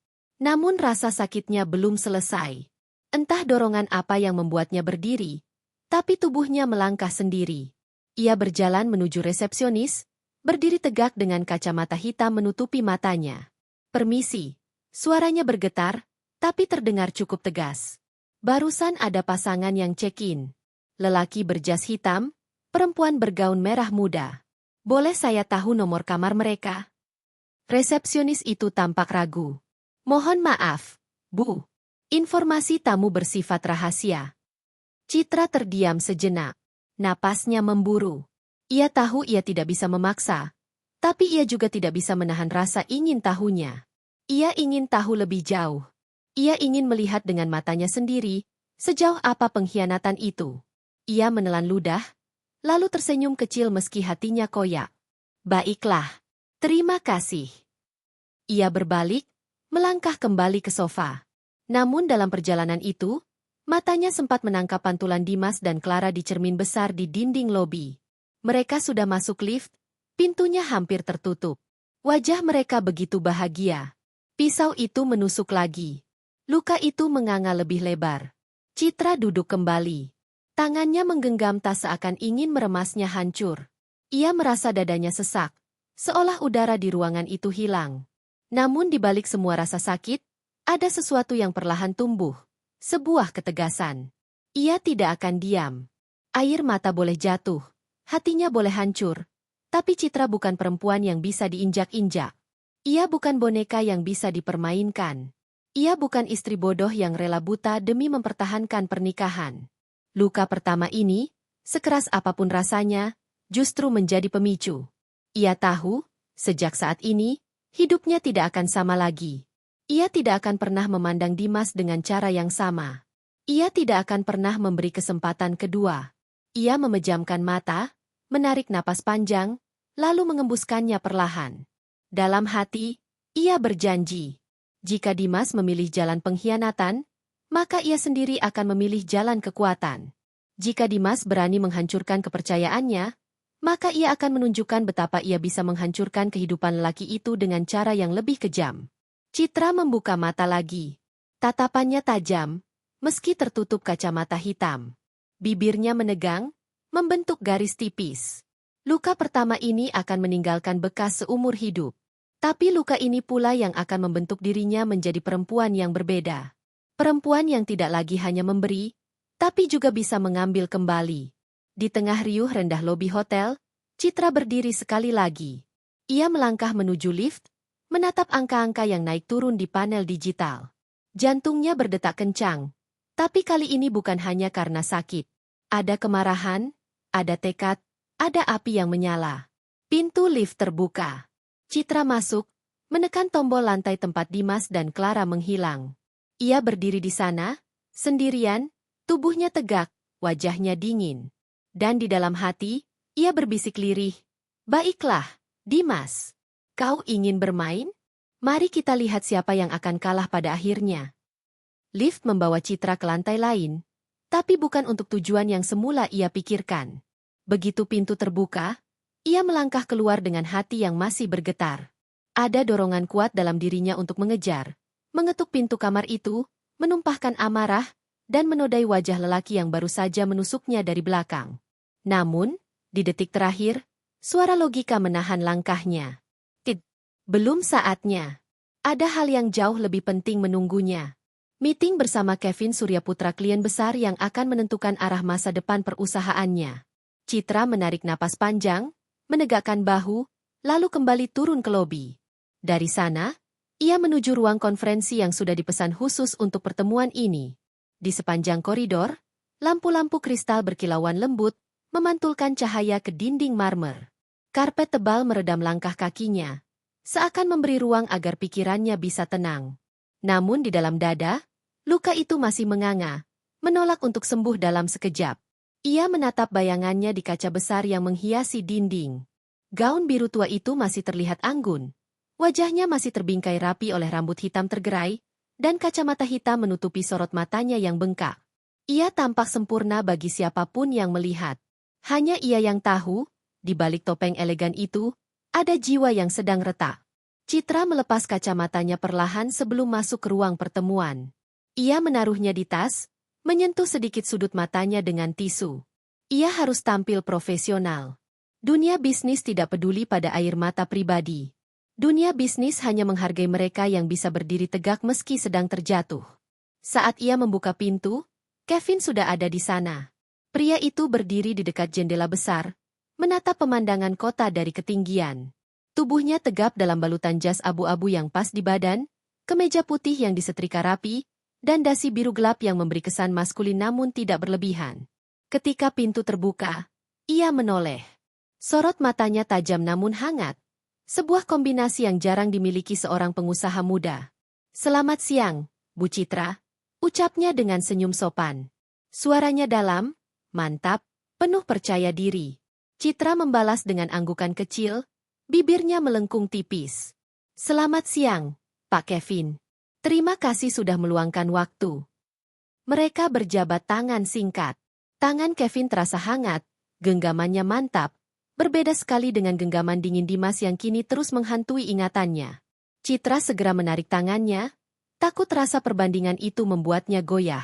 Namun rasa sakitnya belum selesai. Entah dorongan apa yang membuatnya berdiri, tapi tubuhnya melangkah sendiri. Ia berjalan menuju resepsionis, berdiri tegak dengan kacamata hitam menutupi matanya. "Permisi." Suaranya bergetar, tapi terdengar cukup tegas. Barusan ada pasangan yang check-in. Lelaki berjas hitam, perempuan bergaun merah muda. "Boleh saya tahu nomor kamar mereka?" Resepsionis itu tampak ragu. "Mohon maaf, Bu. Informasi tamu bersifat rahasia. Citra terdiam sejenak. Napasnya memburu. Ia tahu ia tidak bisa memaksa, tapi ia juga tidak bisa menahan rasa ingin tahunya. Ia ingin tahu lebih jauh. Ia ingin melihat dengan matanya sendiri, sejauh apa pengkhianatan itu. Ia menelan ludah, lalu tersenyum kecil meski hatinya koyak. Baiklah, terima kasih. Ia berbalik, melangkah kembali ke sofa. Namun dalam perjalanan itu, matanya sempat menangkap pantulan Dimas dan Clara di cermin besar di dinding lobi. Mereka sudah masuk lift, pintunya hampir tertutup. Wajah mereka begitu bahagia. Pisau itu menusuk lagi. Luka itu menganga lebih lebar. Citra duduk kembali. Tangannya menggenggam tas seakan ingin meremasnya hancur. Ia merasa dadanya sesak, seolah udara di ruangan itu hilang. Namun di balik semua rasa sakit, ada sesuatu yang perlahan tumbuh. Sebuah ketegasan. Ia tidak akan diam. Air mata boleh jatuh, hatinya boleh hancur. Tapi Citra bukan perempuan yang bisa diinjak-injak. Ia bukan boneka yang bisa dipermainkan. Ia bukan istri bodoh yang rela buta demi mempertahankan pernikahan. Luka pertama ini, sekeras apapun rasanya, justru menjadi pemicu. Ia tahu, sejak saat ini, hidupnya tidak akan sama lagi. Ia tidak akan pernah memandang Dimas dengan cara yang sama. Ia tidak akan pernah memberi kesempatan kedua. Ia memejamkan mata, menarik napas panjang, lalu mengembuskannya perlahan. Dalam hati, ia berjanji. Jika Dimas memilih jalan pengkhianatan, maka ia sendiri akan memilih jalan kekuatan. Jika Dimas berani menghancurkan kepercayaannya, maka ia akan menunjukkan betapa ia bisa menghancurkan kehidupan lelaki itu dengan cara yang lebih kejam. Citra membuka mata lagi. Tatapannya tajam, meski tertutup kacamata hitam. Bibirnya menegang, membentuk garis tipis. Luka pertama ini akan meninggalkan bekas seumur hidup. Tapi luka ini pula yang akan membentuk dirinya menjadi perempuan yang berbeda. Perempuan yang tidak lagi hanya memberi, tapi juga bisa mengambil kembali. Di tengah riuh rendah lobi hotel, Citra berdiri sekali lagi. Ia melangkah menuju lift, menatap angka-angka yang naik turun di panel digital. Jantungnya berdetak kencang, tapi kali ini bukan hanya karena sakit. Ada kemarahan, ada tekad, ada api yang menyala. Pintu lift terbuka. Citra masuk, menekan tombol lantai tempat Dimas dan Clara menghilang. Ia berdiri di sana, sendirian, tubuhnya tegak, wajahnya dingin. Dan di dalam hati, ia berbisik lirih. Baiklah, Dimas. Kau ingin bermain? Mari kita lihat siapa yang akan kalah pada akhirnya. Lift membawa Citra ke lantai lain, tapi bukan untuk tujuan yang semula ia pikirkan. Begitu pintu terbuka, ia melangkah keluar dengan hati yang masih bergetar. Ada dorongan kuat dalam dirinya untuk mengejar, mengetuk pintu kamar itu, menumpahkan amarah, dan menodai wajah lelaki yang baru saja menusuknya dari belakang. Namun, di detik terakhir, suara logika menahan langkahnya. Belum saatnya. Ada hal yang jauh lebih penting menunggunya. Meeting bersama Kevin Suryaputra, klien besar yang akan menentukan arah masa depan perusahaannya. Citra menarik napas panjang, menegakkan bahu, lalu kembali turun ke lobi. Dari sana, ia menuju ruang konferensi yang sudah dipesan khusus untuk pertemuan ini. Di sepanjang koridor, lampu-lampu kristal berkilauan lembut, memantulkan cahaya ke dinding marmer. Karpet tebal meredam langkah kakinya, seakan memberi ruang agar pikirannya bisa tenang. Namun di dalam dada, luka itu masih menganga, menolak untuk sembuh dalam sekejap. Ia menatap bayangannya di kaca besar yang menghiasi dinding. Gaun biru tua itu masih terlihat anggun. Wajahnya masih terbingkai rapi oleh rambut hitam tergerai, dan kacamata hitam menutupi sorot matanya yang bengkak. Ia tampak sempurna bagi siapapun yang melihat. Hanya ia yang tahu, di balik topeng elegan itu, ada jiwa yang sedang retak. Citra melepas kacamatanya perlahan sebelum masuk ke ruang pertemuan. Ia menaruhnya di tas, menyentuh sedikit sudut matanya dengan tisu. Ia harus tampil profesional. Dunia bisnis tidak peduli pada air mata pribadi. Dunia bisnis hanya menghargai mereka yang bisa berdiri tegak meski sedang terjatuh. Saat ia membuka pintu, Kevin sudah ada di sana. Pria itu berdiri di dekat jendela besar, menatap pemandangan kota dari ketinggian. Tubuhnya tegap dalam balutan jas abu-abu yang pas di badan, kemeja putih yang disetrika rapi, dan dasi biru gelap yang memberi kesan maskulin namun tidak berlebihan. Ketika pintu terbuka, ia menoleh. Sorot matanya tajam namun hangat. Sebuah kombinasi yang jarang dimiliki seorang pengusaha muda. "Selamat siang, Bu Citra," ucapnya dengan senyum sopan. Suaranya dalam, mantap, penuh percaya diri. Citra membalas dengan anggukan kecil, bibirnya melengkung tipis. "Selamat siang, Pak Kevin. Terima kasih sudah meluangkan waktu." Mereka berjabat tangan singkat. Tangan Kevin terasa hangat, genggamannya mantap, berbeda sekali dengan genggaman dingin Dimas yang kini terus menghantui ingatannya. Citra segera menarik tangannya, takut rasa perbandingan itu membuatnya goyah.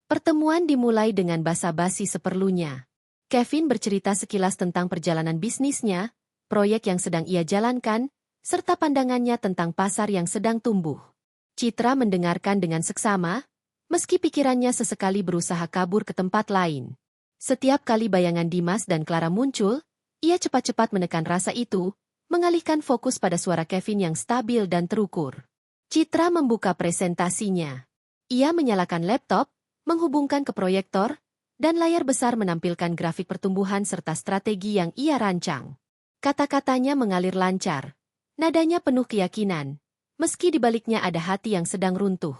Pertemuan dimulai dengan basa-basi seperlunya. Kevin bercerita sekilas tentang perjalanan bisnisnya, proyek yang sedang ia jalankan, serta pandangannya tentang pasar yang sedang tumbuh. Citra mendengarkan dengan seksama, meski pikirannya sesekali berusaha kabur ke tempat lain. Setiap kali bayangan Dimas dan Clara muncul, ia cepat-cepat menekan rasa itu, mengalihkan fokus pada suara Kevin yang stabil dan terukur. Citra membuka presentasinya. Ia menyalakan laptop, menghubungkan ke proyektor, dan layar besar menampilkan grafik pertumbuhan serta strategi yang ia rancang. Kata-katanya mengalir lancar. Nadanya penuh keyakinan. Meski di baliknya ada hati yang sedang runtuh.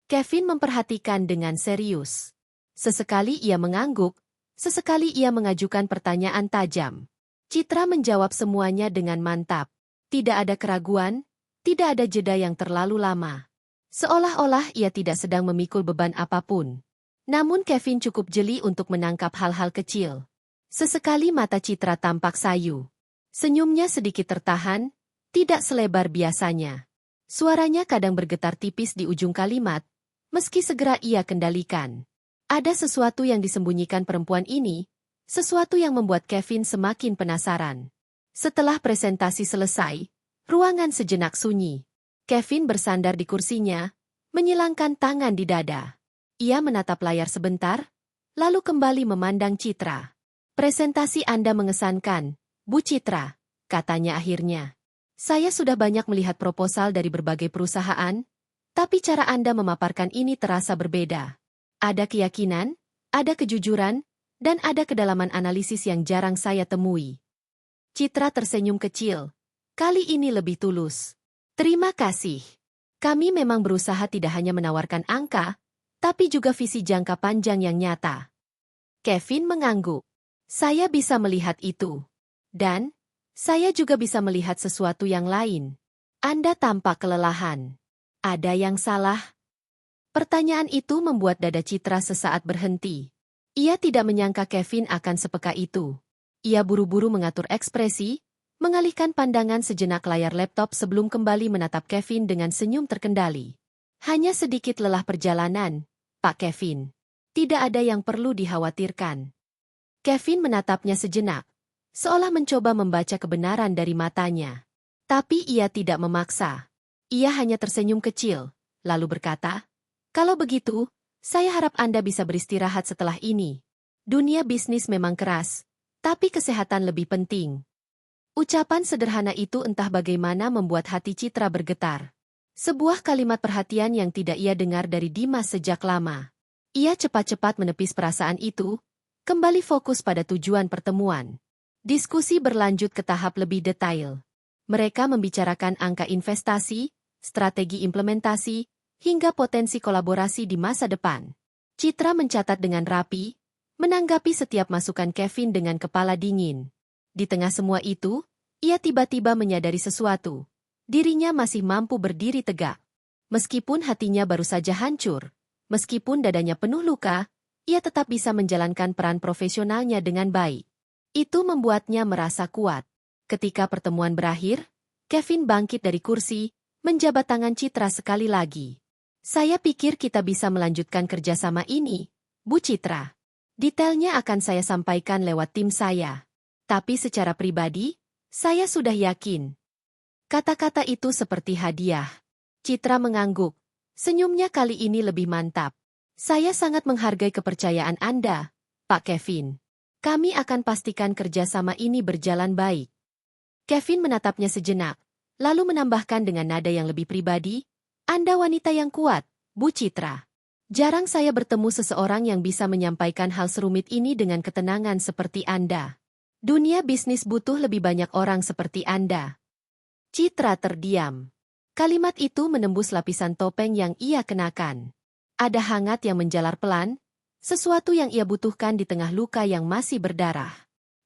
Kevin memperhatikan dengan serius. Sesekali ia mengangguk, sesekali ia mengajukan pertanyaan tajam. Citra menjawab semuanya dengan mantap. Tidak ada keraguan, tidak ada jeda yang terlalu lama. Seolah-olah ia tidak sedang memikul beban apapun. Namun Kevin cukup jeli untuk menangkap hal-hal kecil. Sesekali mata Citra tampak sayu. Senyumnya sedikit tertahan, tidak selebar biasanya. Suaranya kadang bergetar tipis di ujung kalimat, meski segera ia kendalikan. Ada sesuatu yang disembunyikan perempuan ini, sesuatu yang membuat Kevin semakin penasaran. Setelah presentasi selesai, ruangan sejenak sunyi. Kevin bersandar di kursinya, menyilangkan tangan di dada. Ia menatap layar sebentar, lalu kembali memandang Citra. "Presentasi Anda mengesankan, Bu Citra," katanya akhirnya. "Saya sudah banyak melihat proposal dari berbagai perusahaan, tapi cara Anda memaparkan ini terasa berbeda. Ada keyakinan, ada kejujuran, dan ada kedalaman analisis yang jarang saya temui." Citra tersenyum kecil. Kali ini lebih tulus. "Terima kasih. Kami memang berusaha tidak hanya menawarkan angka, tapi juga visi jangka panjang yang nyata." Kevin mengangguk. "Saya bisa melihat itu. Dan saya juga bisa melihat sesuatu yang lain. Anda tampak kelelahan. Ada yang salah?" Pertanyaan itu membuat dada Citra sesaat berhenti. Ia tidak menyangka Kevin akan sepeka itu. Ia buru-buru mengatur ekspresi, mengalihkan pandangan sejenak layar laptop sebelum kembali menatap Kevin dengan senyum terkendali. "Hanya sedikit lelah perjalanan, Pak Kevin. Tidak ada yang perlu dikhawatirkan." Kevin menatapnya sejenak, seolah mencoba membaca kebenaran dari matanya. Tapi ia tidak memaksa. Ia hanya tersenyum kecil, lalu berkata, "Kalau begitu, saya harap Anda bisa beristirahat setelah ini. Dunia bisnis memang keras, tapi kesehatan lebih penting." Ucapan sederhana itu entah bagaimana membuat hati Citra bergetar. Sebuah kalimat perhatian yang tidak ia dengar dari Dimas sejak lama. Ia cepat-cepat menepis perasaan itu, kembali fokus pada tujuan pertemuan. Diskusi berlanjut ke tahap lebih detail. Mereka membicarakan angka investasi, strategi implementasi, hingga potensi kolaborasi di masa depan. Citra mencatat dengan rapi, menanggapi setiap masukan Kevin dengan kepala dingin. Di tengah semua itu, ia tiba-tiba menyadari sesuatu. Dirinya masih mampu berdiri tegak. Meskipun hatinya baru saja hancur, meskipun dadanya penuh luka, ia tetap bisa menjalankan peran profesionalnya dengan baik. Itu membuatnya merasa kuat. Ketika pertemuan berakhir, Kevin bangkit dari kursi, menjabat tangan Citra sekali lagi. "Saya pikir kita bisa melanjutkan kerjasama ini, Bu Citra. Detailnya akan saya sampaikan lewat tim saya. Tapi secara pribadi, saya sudah yakin." Kata-kata itu seperti hadiah. Citra mengangguk. Senyumnya kali ini lebih mantap. "Saya sangat menghargai kepercayaan Anda, Pak Kevin. Kami akan pastikan kerjasama ini berjalan baik." Kevin menatapnya sejenak, lalu menambahkan dengan nada yang lebih pribadi, "Anda wanita yang kuat, Bu Citra. Jarang saya bertemu seseorang yang bisa menyampaikan hal serumit ini dengan ketenangan seperti Anda. Dunia bisnis butuh lebih banyak orang seperti Anda. Citra terdiam. Kalimat itu menembus lapisan topeng yang ia kenakan. Ada hangat yang menjalar pelan, sesuatu yang ia butuhkan di tengah luka yang masih berdarah.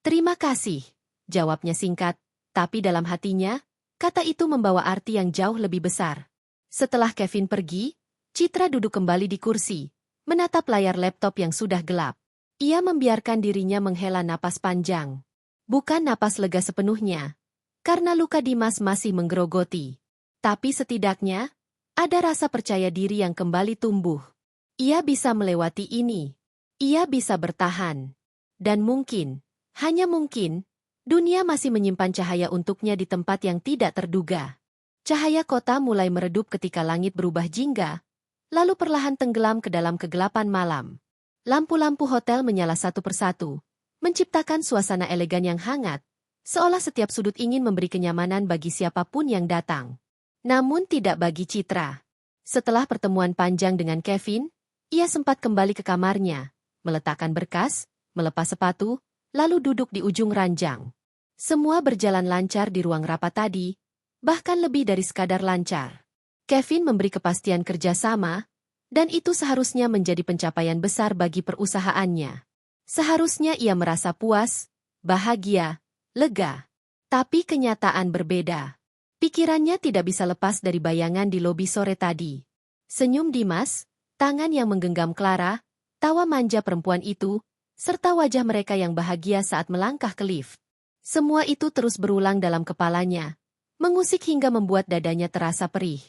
Terima kasih, jawabnya singkat, tapi dalam hatinya, kata itu membawa arti yang jauh lebih besar. Setelah Kevin pergi, Citra duduk kembali di kursi, menatap layar laptop yang sudah gelap. Ia membiarkan dirinya menghela napas panjang. Bukan napas lega sepenuhnya, karena luka Dimas masih menggerogoti. Tapi setidaknya, ada rasa percaya diri yang kembali tumbuh. Ia bisa melewati ini. Ia bisa bertahan. Dan mungkin, hanya mungkin, dunia masih menyimpan cahaya untuknya di tempat yang tidak terduga. Cahaya kota mulai meredup ketika langit berubah jingga, lalu perlahan tenggelam ke dalam kegelapan malam. Lampu-lampu hotel menyala satu persatu, menciptakan suasana elegan yang hangat, seolah setiap sudut ingin memberi kenyamanan bagi siapapun yang datang. Namun tidak bagi Citra. Setelah pertemuan panjang dengan Kevin, ia sempat kembali ke kamarnya, meletakkan berkas, melepas sepatu, lalu duduk di ujung ranjang. Semua berjalan lancar di ruang rapat tadi, bahkan lebih dari sekadar lancar. Kevin memberi kepastian kerjasama, dan itu seharusnya menjadi pencapaian besar bagi perusahaannya. Seharusnya ia merasa puas, bahagia, lega. Tapi kenyataan berbeda. Pikirannya tidak bisa lepas dari bayangan di lobi sore tadi. Senyum Dimas, tangan yang menggenggam Clara, tawa manja perempuan itu, serta wajah mereka yang bahagia saat melangkah ke lift. Semua itu terus berulang dalam kepalanya, mengusik hingga membuat dadanya terasa perih.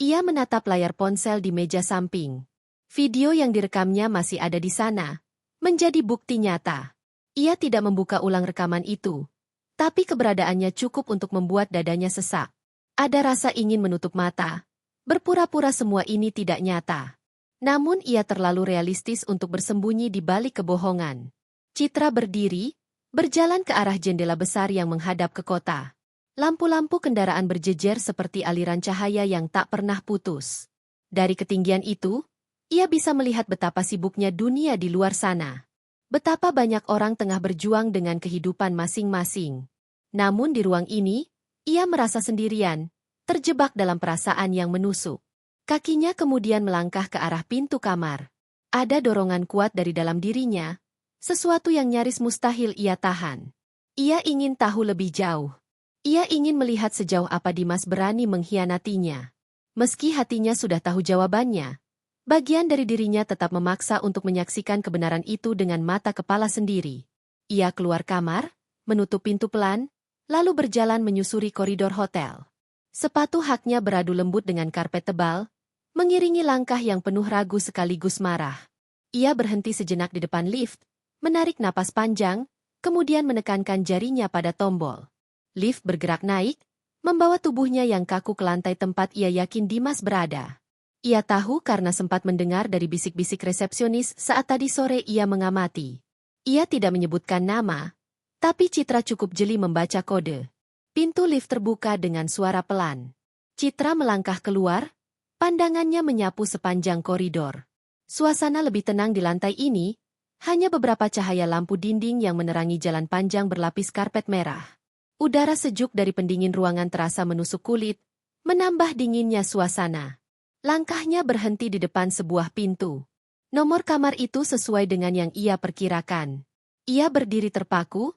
Ia menatap layar ponsel di meja samping. Video yang direkamnya masih ada di sana, menjadi bukti nyata. Ia tidak membuka ulang rekaman itu, tapi keberadaannya cukup untuk membuat dadanya sesak. Ada rasa ingin menutup mata, berpura-pura semua ini tidak nyata. Namun ia terlalu realistis untuk bersembunyi di balik kebohongan. Citra berdiri, berjalan ke arah jendela besar yang menghadap ke kota. Lampu-lampu kendaraan berjejer seperti aliran cahaya yang tak pernah putus. Dari ketinggian itu, ia bisa melihat betapa sibuknya dunia di luar sana. Betapa banyak orang tengah berjuang dengan kehidupan masing-masing. Namun di ruang ini, ia merasa sendirian, terjebak dalam perasaan yang menusuk. Kakinya kemudian melangkah ke arah pintu kamar. Ada dorongan kuat dari dalam dirinya, sesuatu yang nyaris mustahil ia tahan. Ia ingin tahu lebih jauh. Ia ingin melihat sejauh apa Dimas berani mengkhianatinya. Meski hatinya sudah tahu jawabannya, bagian dari dirinya tetap memaksa untuk menyaksikan kebenaran itu dengan mata kepala sendiri. Ia keluar kamar, menutup pintu pelan, lalu berjalan menyusuri koridor hotel. Sepatu haknya beradu lembut dengan karpet tebal, mengiringi langkah yang penuh ragu sekaligus marah. Ia berhenti sejenak di depan lift, menarik napas panjang, kemudian menekankan jarinya pada tombol. Lift bergerak naik, membawa tubuhnya yang kaku ke lantai tempat ia yakin Dimas berada. Ia tahu karena sempat mendengar dari bisik-bisik resepsionis saat tadi sore ia mengamati. Ia tidak menyebutkan nama, tapi Citra cukup jeli membaca kode. Pintu lift terbuka dengan suara pelan. Citra melangkah keluar, pandangannya menyapu sepanjang koridor. Suasana lebih tenang di lantai ini, hanya beberapa cahaya lampu dinding yang menerangi jalan panjang berlapis karpet merah. Udara sejuk dari pendingin ruangan terasa menusuk kulit, menambah dinginnya suasana. Langkahnya berhenti di depan sebuah pintu. Nomor kamar itu sesuai dengan yang ia perkirakan. Ia berdiri terpaku,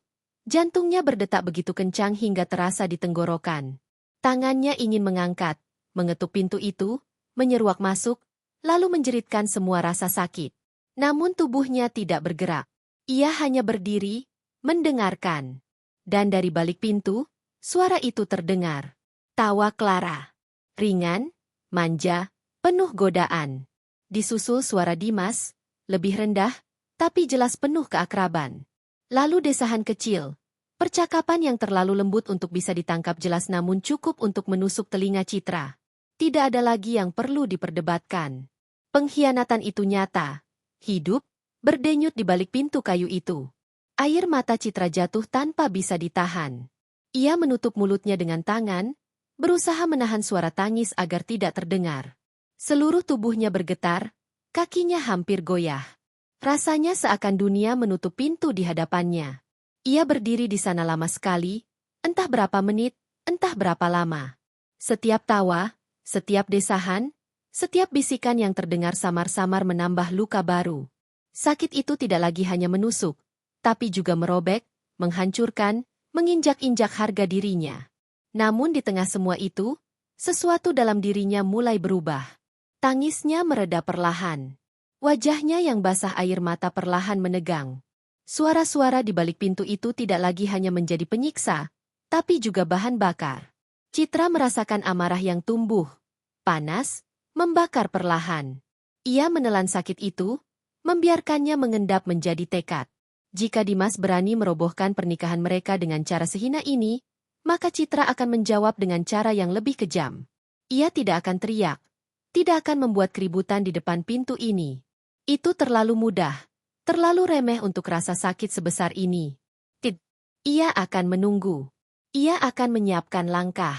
jantungnya berdetak begitu kencang hingga terasa di tenggorokan. Tangannya ingin mengangkat, mengetuk pintu itu, menyeruak masuk, lalu menjeritkan semua rasa sakit. Namun tubuhnya tidak bergerak. Ia hanya berdiri, mendengarkan. Dan dari balik pintu, suara itu terdengar. Tawa Clara. Ringan, manja, penuh godaan. Disusul suara Dimas, lebih rendah, tapi jelas penuh keakraban. Lalu desahan kecil, percakapan yang terlalu lembut untuk bisa ditangkap jelas namun cukup untuk menusuk telinga Citra. Tidak ada lagi yang perlu diperdebatkan. Pengkhianatan itu nyata, hidup, berdenyut di balik pintu kayu itu. Air mata Citra jatuh tanpa bisa ditahan. Ia menutup mulutnya dengan tangan, berusaha menahan suara tangis agar tidak terdengar. Seluruh tubuhnya bergetar, Kakinya hampir goyah. Rasanya seakan dunia menutup pintu di hadapannya. Ia berdiri di sana lama sekali, entah berapa menit, entah berapa lama. Setiap tawa, setiap desahan, setiap bisikan yang terdengar samar-samar menambah luka baru. Sakit itu tidak lagi hanya menusuk, tapi juga merobek, menghancurkan, menginjak-injak harga dirinya. Namun di tengah semua itu, sesuatu dalam dirinya mulai berubah. Tangisnya mereda perlahan. Wajahnya yang basah air mata perlahan menegang. Suara-suara di balik pintu itu tidak lagi hanya menjadi penyiksa, tapi juga bahan bakar. Citra merasakan amarah yang tumbuh, panas, membakar perlahan. Ia menelan sakit itu, membiarkannya mengendap menjadi tekad. Jika Dimas berani merobohkan pernikahan mereka dengan cara sehina ini, maka Citra akan menjawab dengan cara yang lebih kejam. Ia tidak akan teriak, tidak akan membuat keributan di depan pintu ini. Itu terlalu mudah, terlalu remeh untuk rasa sakit sebesar ini. Ia akan menunggu. Ia akan menyiapkan langkah.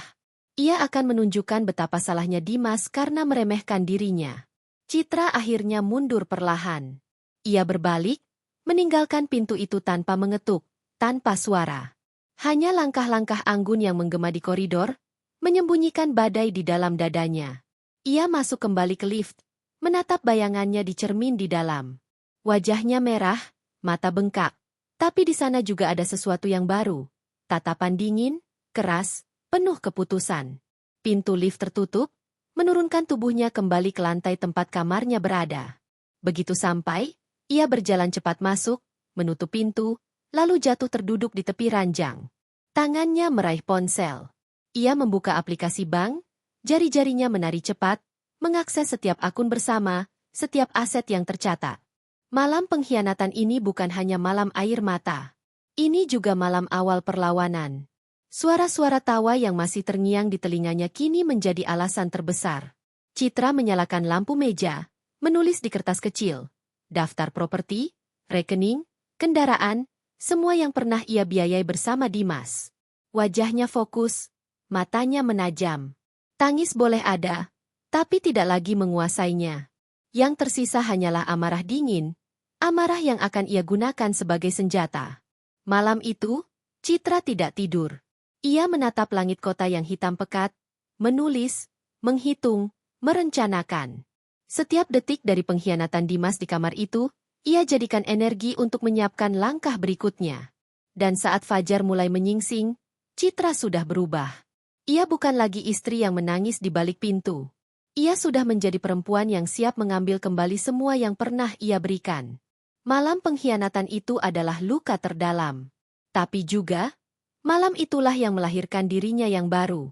Ia akan menunjukkan betapa salahnya Dimas karena meremehkan dirinya. Citra akhirnya mundur perlahan. Ia berbalik, meninggalkan pintu itu tanpa mengetuk, tanpa suara. Hanya langkah-langkah anggun yang menggema di koridor, menyembunyikan badai di dalam dadanya. Ia masuk kembali ke lift, menatap bayangannya di cermin di dalam. Wajahnya merah, mata bengkak. Tapi di sana juga ada sesuatu yang baru. Tatapan dingin, keras, penuh keputusan. Pintu lift tertutup, menurunkan tubuhnya kembali ke lantai tempat kamarnya berada. Begitu sampai, ia berjalan cepat masuk, menutup pintu, lalu jatuh terduduk di tepi ranjang. Tangannya meraih ponsel. Ia membuka aplikasi bank, jari-jarinya menari cepat, mengakses setiap akun bersama, setiap aset yang tercatat. Malam pengkhianatan ini bukan hanya malam air mata. Ini juga malam awal perlawanan. Suara-suara tawa yang masih terngiang di telinganya kini menjadi alasan terbesar. Citra menyalakan lampu meja, menulis di kertas kecil. Daftar properti, rekening, kendaraan, semua yang pernah ia biayai bersama Dimas. Wajahnya fokus, matanya menajam. Tangis boleh ada, tapi tidak lagi menguasainya. Yang tersisa hanyalah amarah dingin, amarah yang akan ia gunakan sebagai senjata. Malam itu, Citra tidak tidur. Ia menatap langit kota yang hitam pekat, menulis, menghitung, merencanakan. Setiap detik dari pengkhianatan Dimas di kamar itu, ia jadikan energi untuk menyiapkan langkah berikutnya. Dan saat fajar mulai menyingsing, Citra sudah berubah. Ia bukan lagi istri yang menangis di balik pintu. Ia sudah menjadi perempuan yang siap mengambil kembali semua yang pernah ia berikan. Malam pengkhianatan itu adalah luka terdalam. Tapi juga, malam itulah yang melahirkan dirinya yang baru.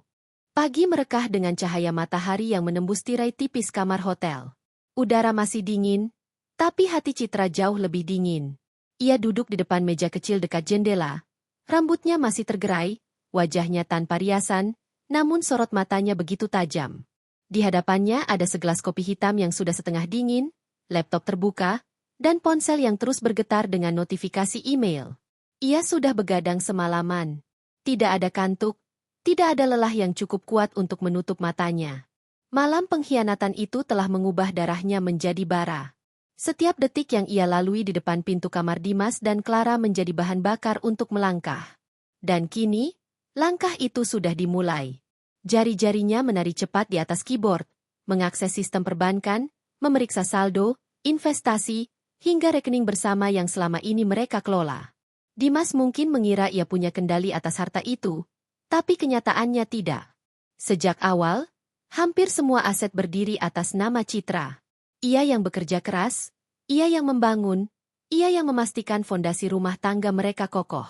Pagi merekah dengan cahaya matahari yang menembus tirai tipis kamar hotel. Udara masih dingin, tapi hati Citra jauh lebih dingin. Ia duduk di depan meja kecil dekat jendela. Rambutnya masih tergerai, wajahnya tanpa riasan, namun sorot matanya begitu tajam. Di hadapannya ada segelas kopi hitam yang sudah setengah dingin, laptop terbuka, dan ponsel yang terus bergetar dengan notifikasi email. Ia sudah begadang semalaman. Tidak ada kantuk, tidak ada lelah yang cukup kuat untuk menutup matanya. Malam pengkhianatan itu telah mengubah darahnya menjadi bara. Setiap detik yang ia lalui di depan pintu kamar Dimas dan Clara menjadi bahan bakar untuk melangkah. Dan kini, langkah itu sudah dimulai. Jari-jarinya menari cepat di atas keyboard, mengakses sistem perbankan, memeriksa saldo, investasi, hingga rekening bersama yang selama ini mereka kelola. Dimas mungkin mengira ia punya kendali atas harta itu, tapi kenyataannya tidak. Sejak awal, hampir semua aset berdiri atas nama Citra. Ia yang bekerja keras, ia yang membangun, ia yang memastikan fondasi rumah tangga mereka kokoh.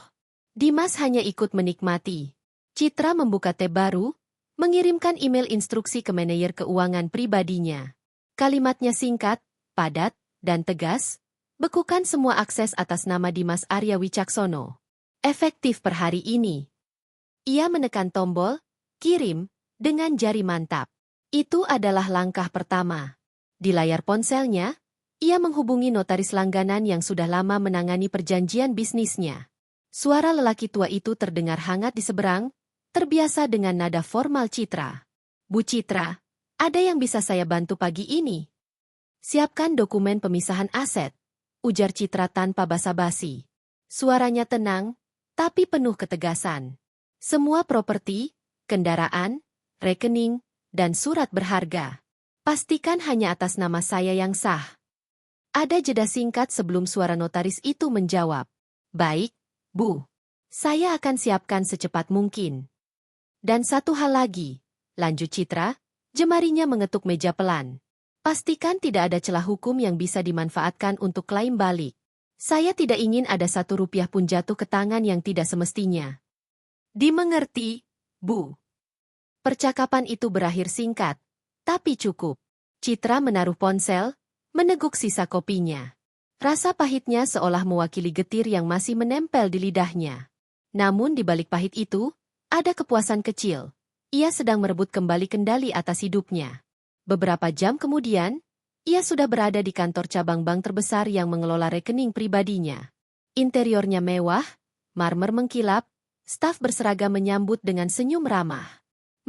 Dimas hanya ikut menikmati. Citra membuka tab baru, mengirimkan email instruksi ke manajer keuangan pribadinya. Kalimatnya singkat, padat, dan tegas, bekukan semua akses atas nama Dimas Arya Wicaksono. Efektif per hari ini. Ia menekan tombol, kirim, dengan jari mantap. Itu adalah langkah pertama. Di layar ponselnya, ia menghubungi notaris langganan yang sudah lama menangani perjanjian bisnisnya. Suara lelaki tua itu terdengar hangat di seberang, terbiasa dengan nada formal Citra. Bu Citra, ada yang bisa saya bantu pagi ini? Siapkan dokumen pemisahan aset, ujar Citra tanpa basa-basi. Suaranya tenang, tapi penuh ketegasan. Semua properti, kendaraan, rekening, dan surat berharga. Pastikan hanya atas nama saya yang sah. Ada jeda singkat sebelum suara notaris itu menjawab. Baik, Bu. Saya akan siapkan secepat mungkin. Dan satu hal lagi, lanjut Citra, jemarinya mengetuk meja pelan. Pastikan tidak ada celah hukum yang bisa dimanfaatkan untuk klaim balik. Saya tidak ingin ada Rp1 pun jatuh ke tangan yang tidak semestinya. Dimengerti, Bu. Percakapan itu berakhir singkat, tapi cukup. Citra menaruh ponsel, meneguk sisa kopinya. Rasa pahitnya seolah mewakili getir yang masih menempel di lidahnya. Namun di balik pahit itu, ada kepuasan kecil. Ia sedang merebut kembali kendali atas hidupnya. Beberapa jam kemudian, ia sudah berada di kantor cabang bank terbesar yang mengelola rekening pribadinya. Interiornya mewah, marmer mengkilap, staf berseragam menyambut dengan senyum ramah.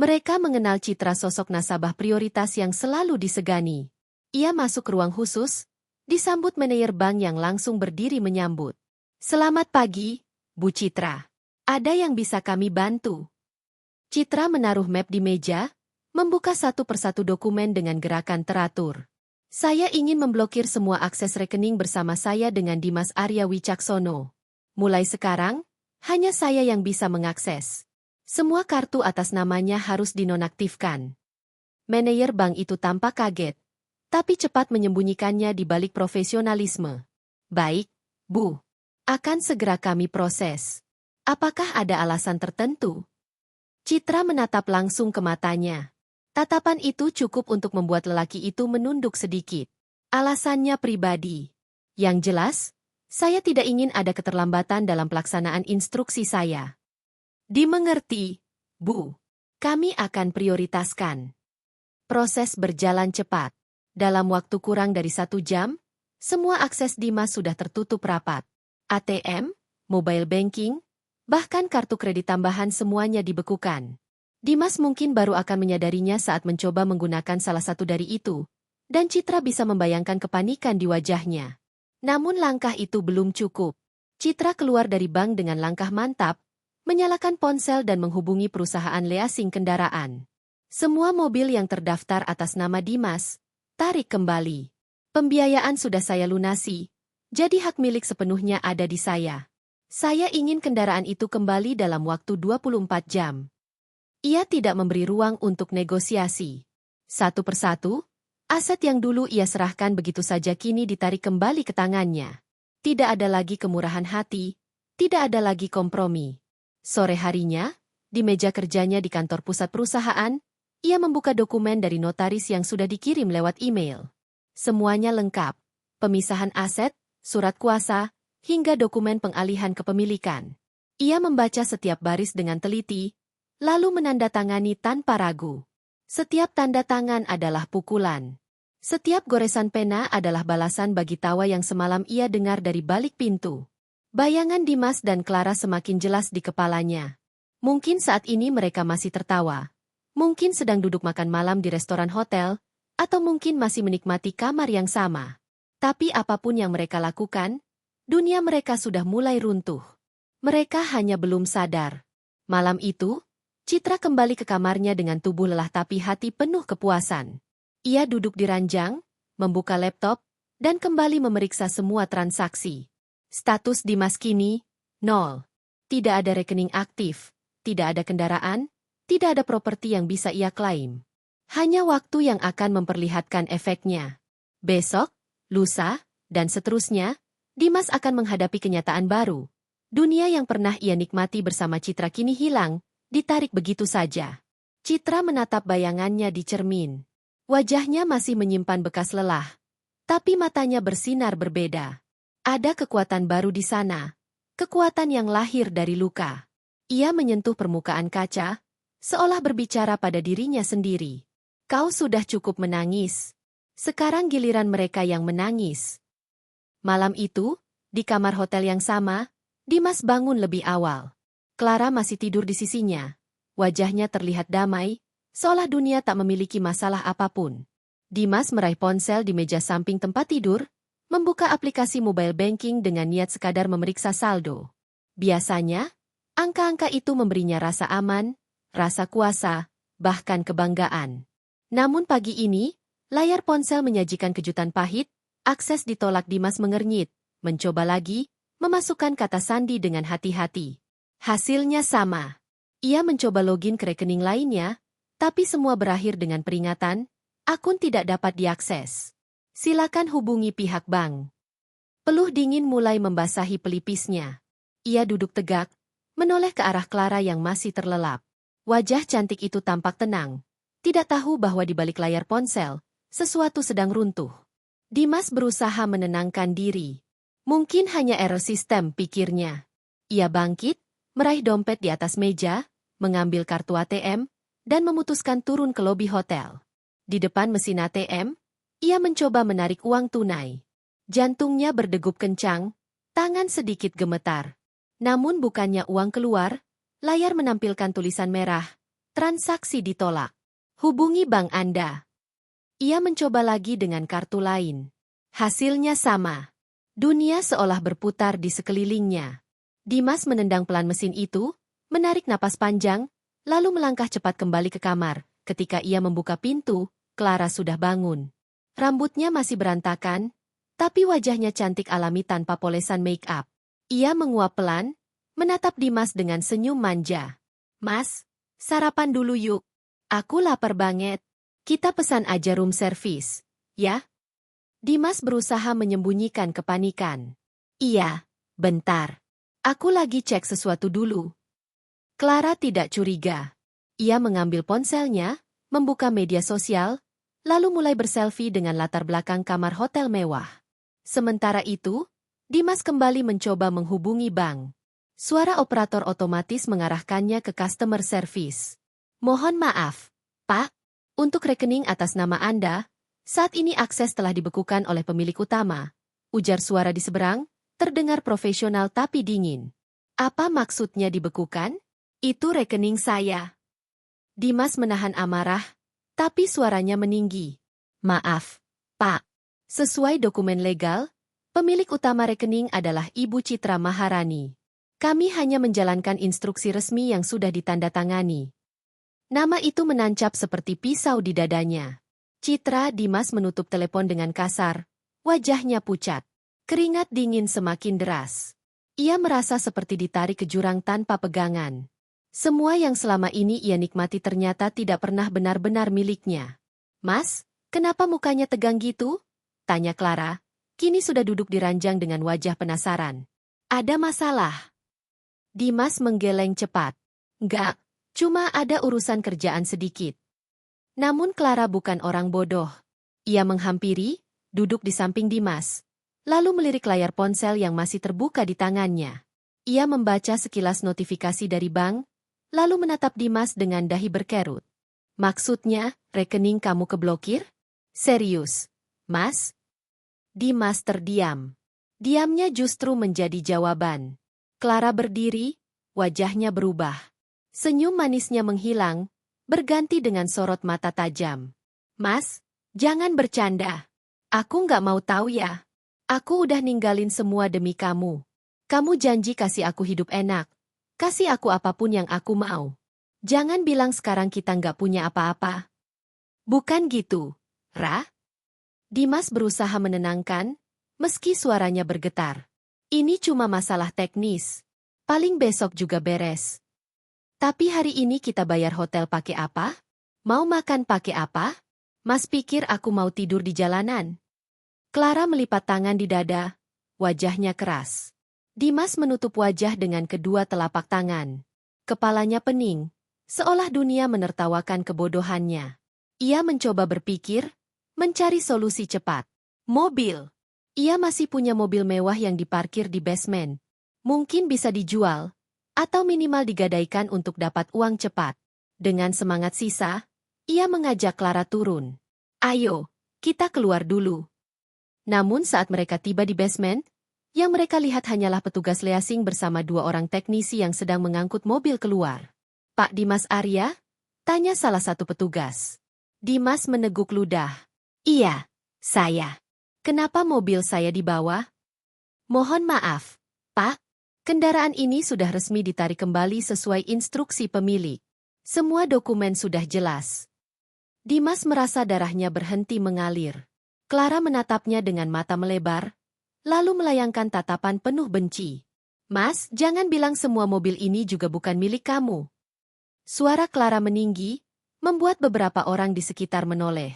Mereka mengenal Citra sosok nasabah prioritas yang selalu disegani. Ia masuk ruang khusus, disambut manajer bank yang langsung berdiri menyambut. Selamat pagi, Bu Citra. Ada yang bisa kami bantu? Citra menaruh map di meja, membuka satu persatu dokumen dengan gerakan teratur. Saya ingin memblokir semua akses rekening bersama saya dengan Dimas Arya Wicaksono. Mulai sekarang, hanya saya yang bisa mengakses. Semua kartu atas namanya harus dinonaktifkan. Manajer bank itu tampak kaget, tapi cepat menyembunyikannya di balik profesionalisme. Baik, Bu. Akan segera kami proses. Apakah ada alasan tertentu? Citra menatap langsung ke matanya. Tatapan itu cukup untuk membuat lelaki itu menunduk sedikit. Alasannya pribadi. Yang jelas, saya tidak ingin ada keterlambatan dalam pelaksanaan instruksi saya. Dimengerti, Bu. Kami akan prioritaskan. Proses berjalan cepat. Dalam waktu kurang dari 1 jam, semua akses Dimas sudah tertutup rapat. ATM, mobile banking, bahkan kartu kredit tambahan semuanya dibekukan. Dimas mungkin baru akan menyadarinya saat mencoba menggunakan salah satu dari itu, dan Citra bisa membayangkan kepanikan di wajahnya. Namun langkah itu belum cukup. Citra keluar dari bank dengan langkah mantap, menyalakan ponsel dan menghubungi perusahaan leasing kendaraan. Semua mobil yang terdaftar atas nama Dimas, tarik kembali. Pembiayaan sudah saya lunasi, jadi hak milik sepenuhnya ada di saya. Saya ingin kendaraan itu kembali dalam waktu 24 jam. Ia tidak memberi ruang untuk negosiasi. Satu persatu, aset yang dulu ia serahkan begitu saja kini ditarik kembali ke tangannya. Tidak ada lagi kemurahan hati, tidak ada lagi kompromi. Sore harinya, di meja kerjanya di kantor pusat perusahaan, ia membuka dokumen dari notaris yang sudah dikirim lewat email. Semuanya lengkap, pemisahan aset, surat kuasa, hingga dokumen pengalihan kepemilikan. Ia membaca setiap baris dengan teliti, lalu menandatangani tanpa ragu. Setiap tanda tangan adalah pukulan. Setiap goresan pena adalah balasan bagi tawa yang semalam ia dengar dari balik pintu. Bayangan Dimas dan Clara semakin jelas di kepalanya. Mungkin saat ini mereka masih tertawa. Mungkin sedang duduk makan malam di restoran hotel, atau mungkin masih menikmati kamar yang sama. Tapi apapun yang mereka lakukan, dunia mereka sudah mulai runtuh. Mereka hanya belum sadar. Malam itu, Citra kembali ke kamarnya dengan tubuh lelah tapi hati penuh kepuasan. Ia duduk di ranjang, membuka laptop, dan kembali memeriksa semua transaksi. Status Dimas kini, 0. Tidak ada rekening aktif, tidak ada kendaraan, tidak ada properti yang bisa ia klaim. Hanya waktu yang akan memperlihatkan efeknya. Besok, lusa, dan seterusnya, Dimas akan menghadapi kenyataan baru. Dunia yang pernah ia nikmati bersama Citra kini hilang, ditarik begitu saja. Citra menatap bayangannya di cermin. Wajahnya masih menyimpan bekas lelah, tapi matanya bersinar berbeda. Ada kekuatan baru di sana, kekuatan yang lahir dari luka. Ia menyentuh permukaan kaca, seolah berbicara pada dirinya sendiri. Kau sudah cukup menangis. Sekarang giliran mereka yang menangis. Malam itu, di kamar hotel yang sama, Dimas bangun lebih awal. Clara masih tidur di sisinya. Wajahnya terlihat damai, seolah dunia tak memiliki masalah apapun. Dimas meraih ponsel di meja samping tempat tidur, membuka aplikasi mobile banking dengan niat sekadar memeriksa saldo. Biasanya, angka-angka itu memberinya rasa aman, rasa kuasa, bahkan kebanggaan. Namun pagi ini, layar ponsel menyajikan kejutan pahit, akses ditolak. Dimas mengernyit, mencoba lagi, memasukkan kata sandi dengan hati-hati. Hasilnya sama. Ia mencoba login ke rekening lainnya, tapi semua berakhir dengan peringatan, akun tidak dapat diakses. Silakan hubungi pihak bank. Peluh dingin mulai membasahi pelipisnya. Ia duduk tegak, menoleh ke arah Clara yang masih terlelap. Wajah cantik itu tampak tenang. Tidak tahu bahwa di balik layar ponsel, sesuatu sedang runtuh. Dimas berusaha menenangkan diri. Mungkin hanya error sistem, pikirnya. Ia bangkit, meraih dompet di atas meja, mengambil kartu ATM, dan memutuskan turun ke lobi hotel. Di depan mesin ATM, ia mencoba menarik uang tunai. Jantungnya berdegup kencang, tangan sedikit gemetar. Namun bukannya uang keluar, layar menampilkan tulisan merah, transaksi ditolak. Hubungi bank Anda. Ia mencoba lagi dengan kartu lain. Hasilnya sama. Dunia seolah berputar di sekelilingnya. Dimas menendang pelan mesin itu, menarik napas panjang, lalu melangkah cepat kembali ke kamar. Ketika ia membuka pintu, Clara sudah bangun. Rambutnya masih berantakan, tapi wajahnya cantik alami tanpa polesan make-up. Ia menguap pelan, menatap Dimas dengan senyum manja. Mas, sarapan dulu yuk. Aku lapar banget. Kita pesan aja room service, ya? Dimas berusaha menyembunyikan kepanikan. Iya, bentar. Aku lagi cek sesuatu dulu. Clara tidak curiga. Ia mengambil ponselnya, membuka media sosial, lalu mulai berselfie dengan latar belakang kamar hotel mewah. Sementara itu, Dimas kembali mencoba menghubungi bank. Suara operator otomatis mengarahkannya ke customer service. Mohon maaf, Pak, untuk rekening atas nama Anda, saat ini akses telah dibekukan oleh pemilik utama. Ujar suara di seberang, terdengar profesional tapi dingin. Apa maksudnya dibekukan? Itu rekening saya. Dimas menahan amarah, tapi suaranya meninggi. Maaf, Pak. Sesuai dokumen legal, pemilik utama rekening adalah Ibu Citra Maharani. Kami hanya menjalankan instruksi resmi yang sudah ditandatangani. Nama itu menancap seperti pisau di dadanya. Citra. Dimas menutup telepon dengan kasar. Wajahnya pucat. Keringat dingin semakin deras. Ia merasa seperti ditarik ke jurang tanpa pegangan. Semua yang selama ini ia nikmati ternyata tidak pernah benar-benar miliknya. Mas, kenapa mukanya tegang gitu? Tanya Clara. Kini sudah duduk di ranjang dengan wajah penasaran. Ada masalah? Dimas menggeleng cepat. Enggak, cuma ada urusan kerjaan sedikit. Namun Clara bukan orang bodoh. Ia menghampiri, duduk di samping Dimas, lalu melirik layar ponsel yang masih terbuka di tangannya. Ia membaca sekilas notifikasi dari bank, lalu menatap Dimas dengan dahi berkerut. Maksudnya, rekening kamu keblokir? Serius, Mas? Dimas terdiam. Diamnya justru menjadi jawaban. Clara berdiri, wajahnya berubah. Senyum manisnya menghilang, berganti dengan sorot mata tajam. Mas, jangan bercanda. Aku nggak mau tahu ya. Aku udah ninggalin semua demi kamu. Kamu janji kasih aku hidup enak. Kasih aku apapun yang aku mau. Jangan bilang sekarang kita nggak punya apa-apa. Bukan gitu, Ra? Dimas berusaha menenangkan, meski suaranya bergetar. Ini cuma masalah teknis. Paling besok juga beres. Tapi hari ini kita bayar hotel pakai apa? Mau makan pakai apa? Mas pikir aku mau tidur di jalanan? Clara melipat tangan di dada, wajahnya keras. Dimas menutup wajah dengan kedua telapak tangan. Kepalanya pening, seolah dunia menertawakan kebodohannya. Ia mencoba berpikir, mencari solusi cepat. Mobil. Ia masih punya mobil mewah yang diparkir di basement. Mungkin bisa dijual, atau minimal digadaikan untuk dapat uang cepat. Dengan semangat sisa, ia mengajak Clara turun. Ayo, kita keluar dulu. Namun saat mereka tiba di basement, yang mereka lihat hanyalah petugas leasing bersama dua orang teknisi yang sedang mengangkut mobil keluar. Pak Dimas Arya? Tanya salah satu petugas. Dimas meneguk ludah. Iya, saya. Kenapa mobil saya dibawa? Mohon maaf, Pak. Kendaraan ini sudah resmi ditarik kembali sesuai instruksi pemilik. Semua dokumen sudah jelas. Dimas merasa darahnya berhenti mengalir. Clara menatapnya dengan mata melebar, lalu melayangkan tatapan penuh benci. Mas, jangan bilang semua mobil ini juga bukan milik kamu. Suara Clara meninggi, membuat beberapa orang di sekitar menoleh.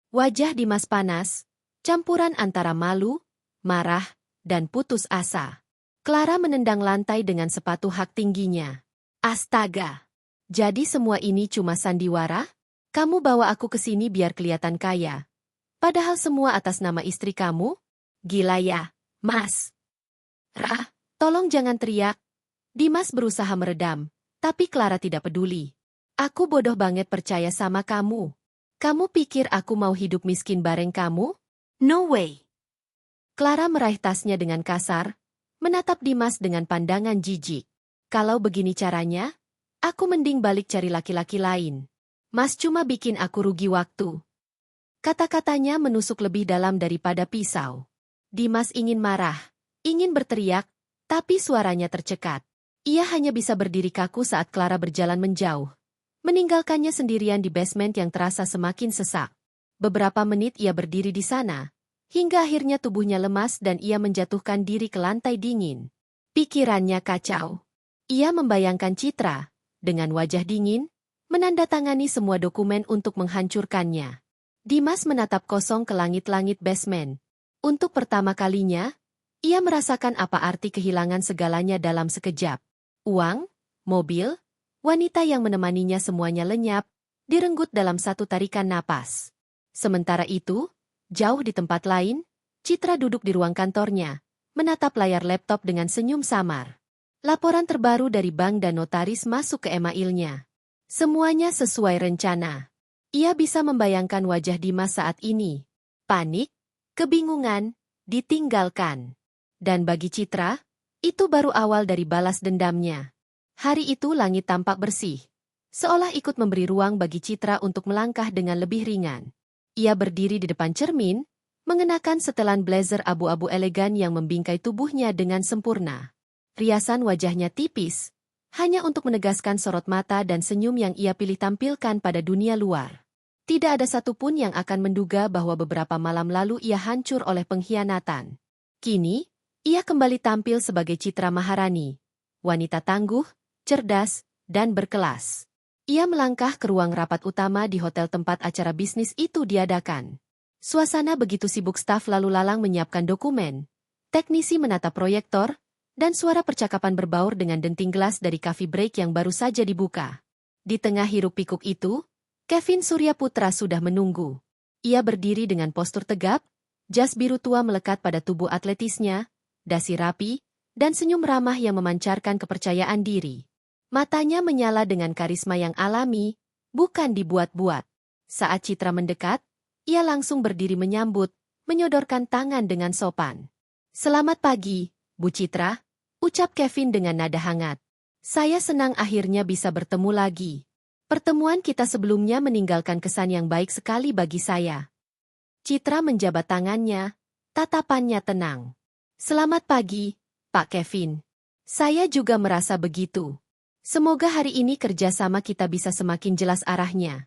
Wajah Dimas panas, campuran antara malu, marah, dan putus asa. Clara menendang lantai dengan sepatu hak tingginya. Astaga! Jadi semua ini cuma sandiwara? Kamu bawa aku ke sini biar kelihatan kaya. Padahal semua atas nama istri kamu? Gila ya, Mas. Rah, tolong jangan teriak. Dimas berusaha meredam, tapi Clara tidak peduli. Aku bodoh banget percaya sama kamu. Kamu pikir aku mau hidup miskin bareng kamu? No way. Clara meraih tasnya dengan kasar, menatap Dimas dengan pandangan jijik. Kalau begini caranya, aku mending balik cari laki-laki lain. Mas cuma bikin aku rugi waktu. Kata-katanya menusuk lebih dalam daripada pisau. Dimas ingin marah, ingin berteriak, tapi suaranya tercekat. Ia hanya bisa berdiri kaku saat Clara berjalan menjauh, meninggalkannya sendirian di basement yang terasa semakin sesak. Beberapa menit ia berdiri di sana, hingga akhirnya tubuhnya lemas dan ia menjatuhkan diri ke lantai dingin. Pikirannya kacau. Ia membayangkan Citra, dengan wajah dingin, menandatangani semua dokumen untuk menghancurkannya. Dimas menatap kosong ke langit-langit basement. Untuk pertama kalinya, ia merasakan apa arti kehilangan segalanya dalam sekejap. Uang, mobil, wanita yang menemaninya semuanya lenyap, direnggut dalam satu tarikan napas. Sementara itu, jauh di tempat lain, Citra duduk di ruang kantornya, menatap layar laptop dengan senyum samar. Laporan terbaru dari bank dan notaris masuk ke emailnya. Semuanya sesuai rencana. Ia bisa membayangkan wajah Dimas saat ini. Panik, kebingungan, ditinggalkan. Dan bagi Citra, itu baru awal dari balas dendamnya. Hari itu langit tampak bersih, seolah ikut memberi ruang bagi Citra untuk melangkah dengan lebih ringan. Ia berdiri di depan cermin, mengenakan setelan blazer abu-abu elegan yang membingkai tubuhnya dengan sempurna. Riasan wajahnya tipis, hanya untuk menegaskan sorot mata dan senyum yang ia pilih tampilkan pada dunia luar. Tidak ada satupun yang akan menduga bahwa beberapa malam lalu ia hancur oleh pengkhianatan. Kini, ia kembali tampil sebagai Citra Maharani, wanita tangguh, cerdas, dan berkelas. Ia melangkah ke ruang rapat utama di hotel tempat acara bisnis itu diadakan. Suasana begitu sibuk, staf lalu lalang menyiapkan dokumen, teknisi menatap proyektor, dan suara percakapan berbaur dengan denting gelas dari coffee break yang baru saja dibuka. Di tengah hiruk-pikuk itu, Kevin Suryaputra sudah menunggu. Ia berdiri dengan postur tegap, jas biru tua melekat pada tubuh atletisnya, dasi rapi, dan senyum ramah yang memancarkan kepercayaan diri. Matanya menyala dengan karisma yang alami, bukan dibuat-buat. Saat Citra mendekat, ia langsung berdiri menyambut, menyodorkan tangan dengan sopan. "Selamat pagi, Bu Citra," ucap Kevin dengan nada hangat. "Saya senang akhirnya bisa bertemu lagi. Pertemuan kita sebelumnya meninggalkan kesan yang baik sekali bagi saya." Citra menjabat tangannya, tatapannya tenang. "Selamat pagi, Pak Kevin. Saya juga merasa begitu. Semoga hari ini kerjasama kita bisa semakin jelas arahnya."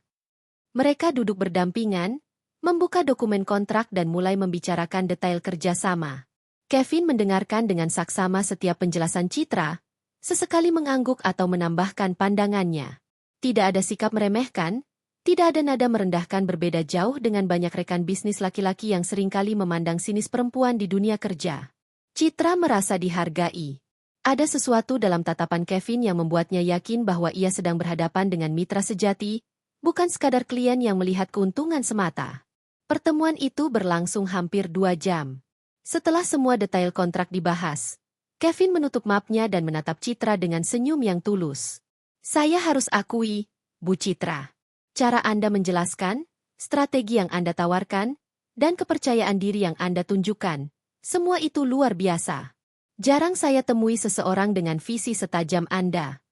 Mereka duduk berdampingan, membuka dokumen kontrak dan mulai membicarakan detail kerjasama. Kevin mendengarkan dengan saksama setiap penjelasan Citra, sesekali mengangguk atau menambahkan pandangannya. Tidak ada sikap meremehkan, tidak ada nada merendahkan, berbeda jauh dengan banyak rekan bisnis laki-laki yang seringkali memandang sinis perempuan di dunia kerja. Citra merasa dihargai. Ada sesuatu dalam tatapan Kevin yang membuatnya yakin bahwa ia sedang berhadapan dengan mitra sejati, bukan sekadar klien yang melihat keuntungan semata. Pertemuan itu berlangsung hampir 2 jam. Setelah semua detail kontrak dibahas, Kevin menutup mapnya dan menatap Citra dengan senyum yang tulus. "Saya harus akui, Bu Citra, cara Anda menjelaskan, strategi yang Anda tawarkan, dan kepercayaan diri yang Anda tunjukkan, semua itu luar biasa. Jarang saya temui seseorang dengan visi setajam Anda."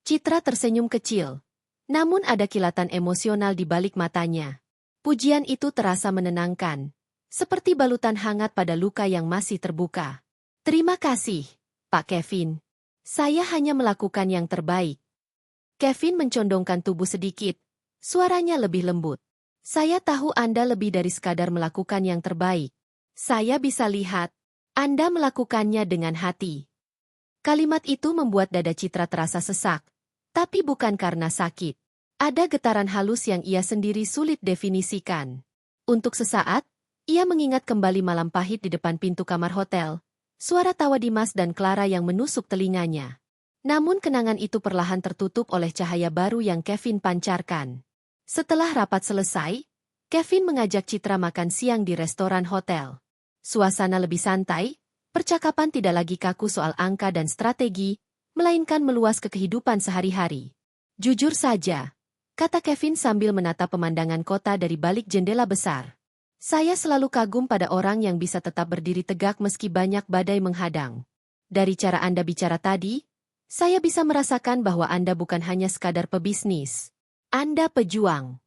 Citra tersenyum kecil, namun ada kilatan emosional di balik matanya. Pujian itu terasa menenangkan, seperti balutan hangat pada luka yang masih terbuka. Terima kasih, Pak Kevin. Saya hanya melakukan yang terbaik. Kevin mencondongkan tubuh sedikit, suaranya lebih lembut. Saya tahu Anda lebih dari sekadar melakukan yang terbaik. Saya bisa lihat, Anda melakukannya dengan hati. Kalimat itu membuat dada Citra terasa sesak, tapi bukan karena sakit. Ada getaran halus yang ia sendiri sulit definisikan. Untuk sesaat, ia mengingat kembali malam pahit di depan pintu kamar hotel, suara tawa Dimas dan Clara yang menusuk telinganya. Namun kenangan itu perlahan tertutup oleh cahaya baru yang Kevin pancarkan. Setelah rapat selesai, Kevin mengajak Citra makan siang di restoran hotel. Suasana lebih santai, percakapan tidak lagi kaku soal angka dan strategi, melainkan meluas ke kehidupan sehari-hari. Jujur saja, kata Kevin sambil menatap pemandangan kota dari balik jendela besar. Saya selalu kagum pada orang yang bisa tetap berdiri tegak meski banyak badai menghadang. Dari cara Anda bicara tadi, saya bisa merasakan bahwa Anda bukan hanya sekadar pebisnis. Anda pejuang.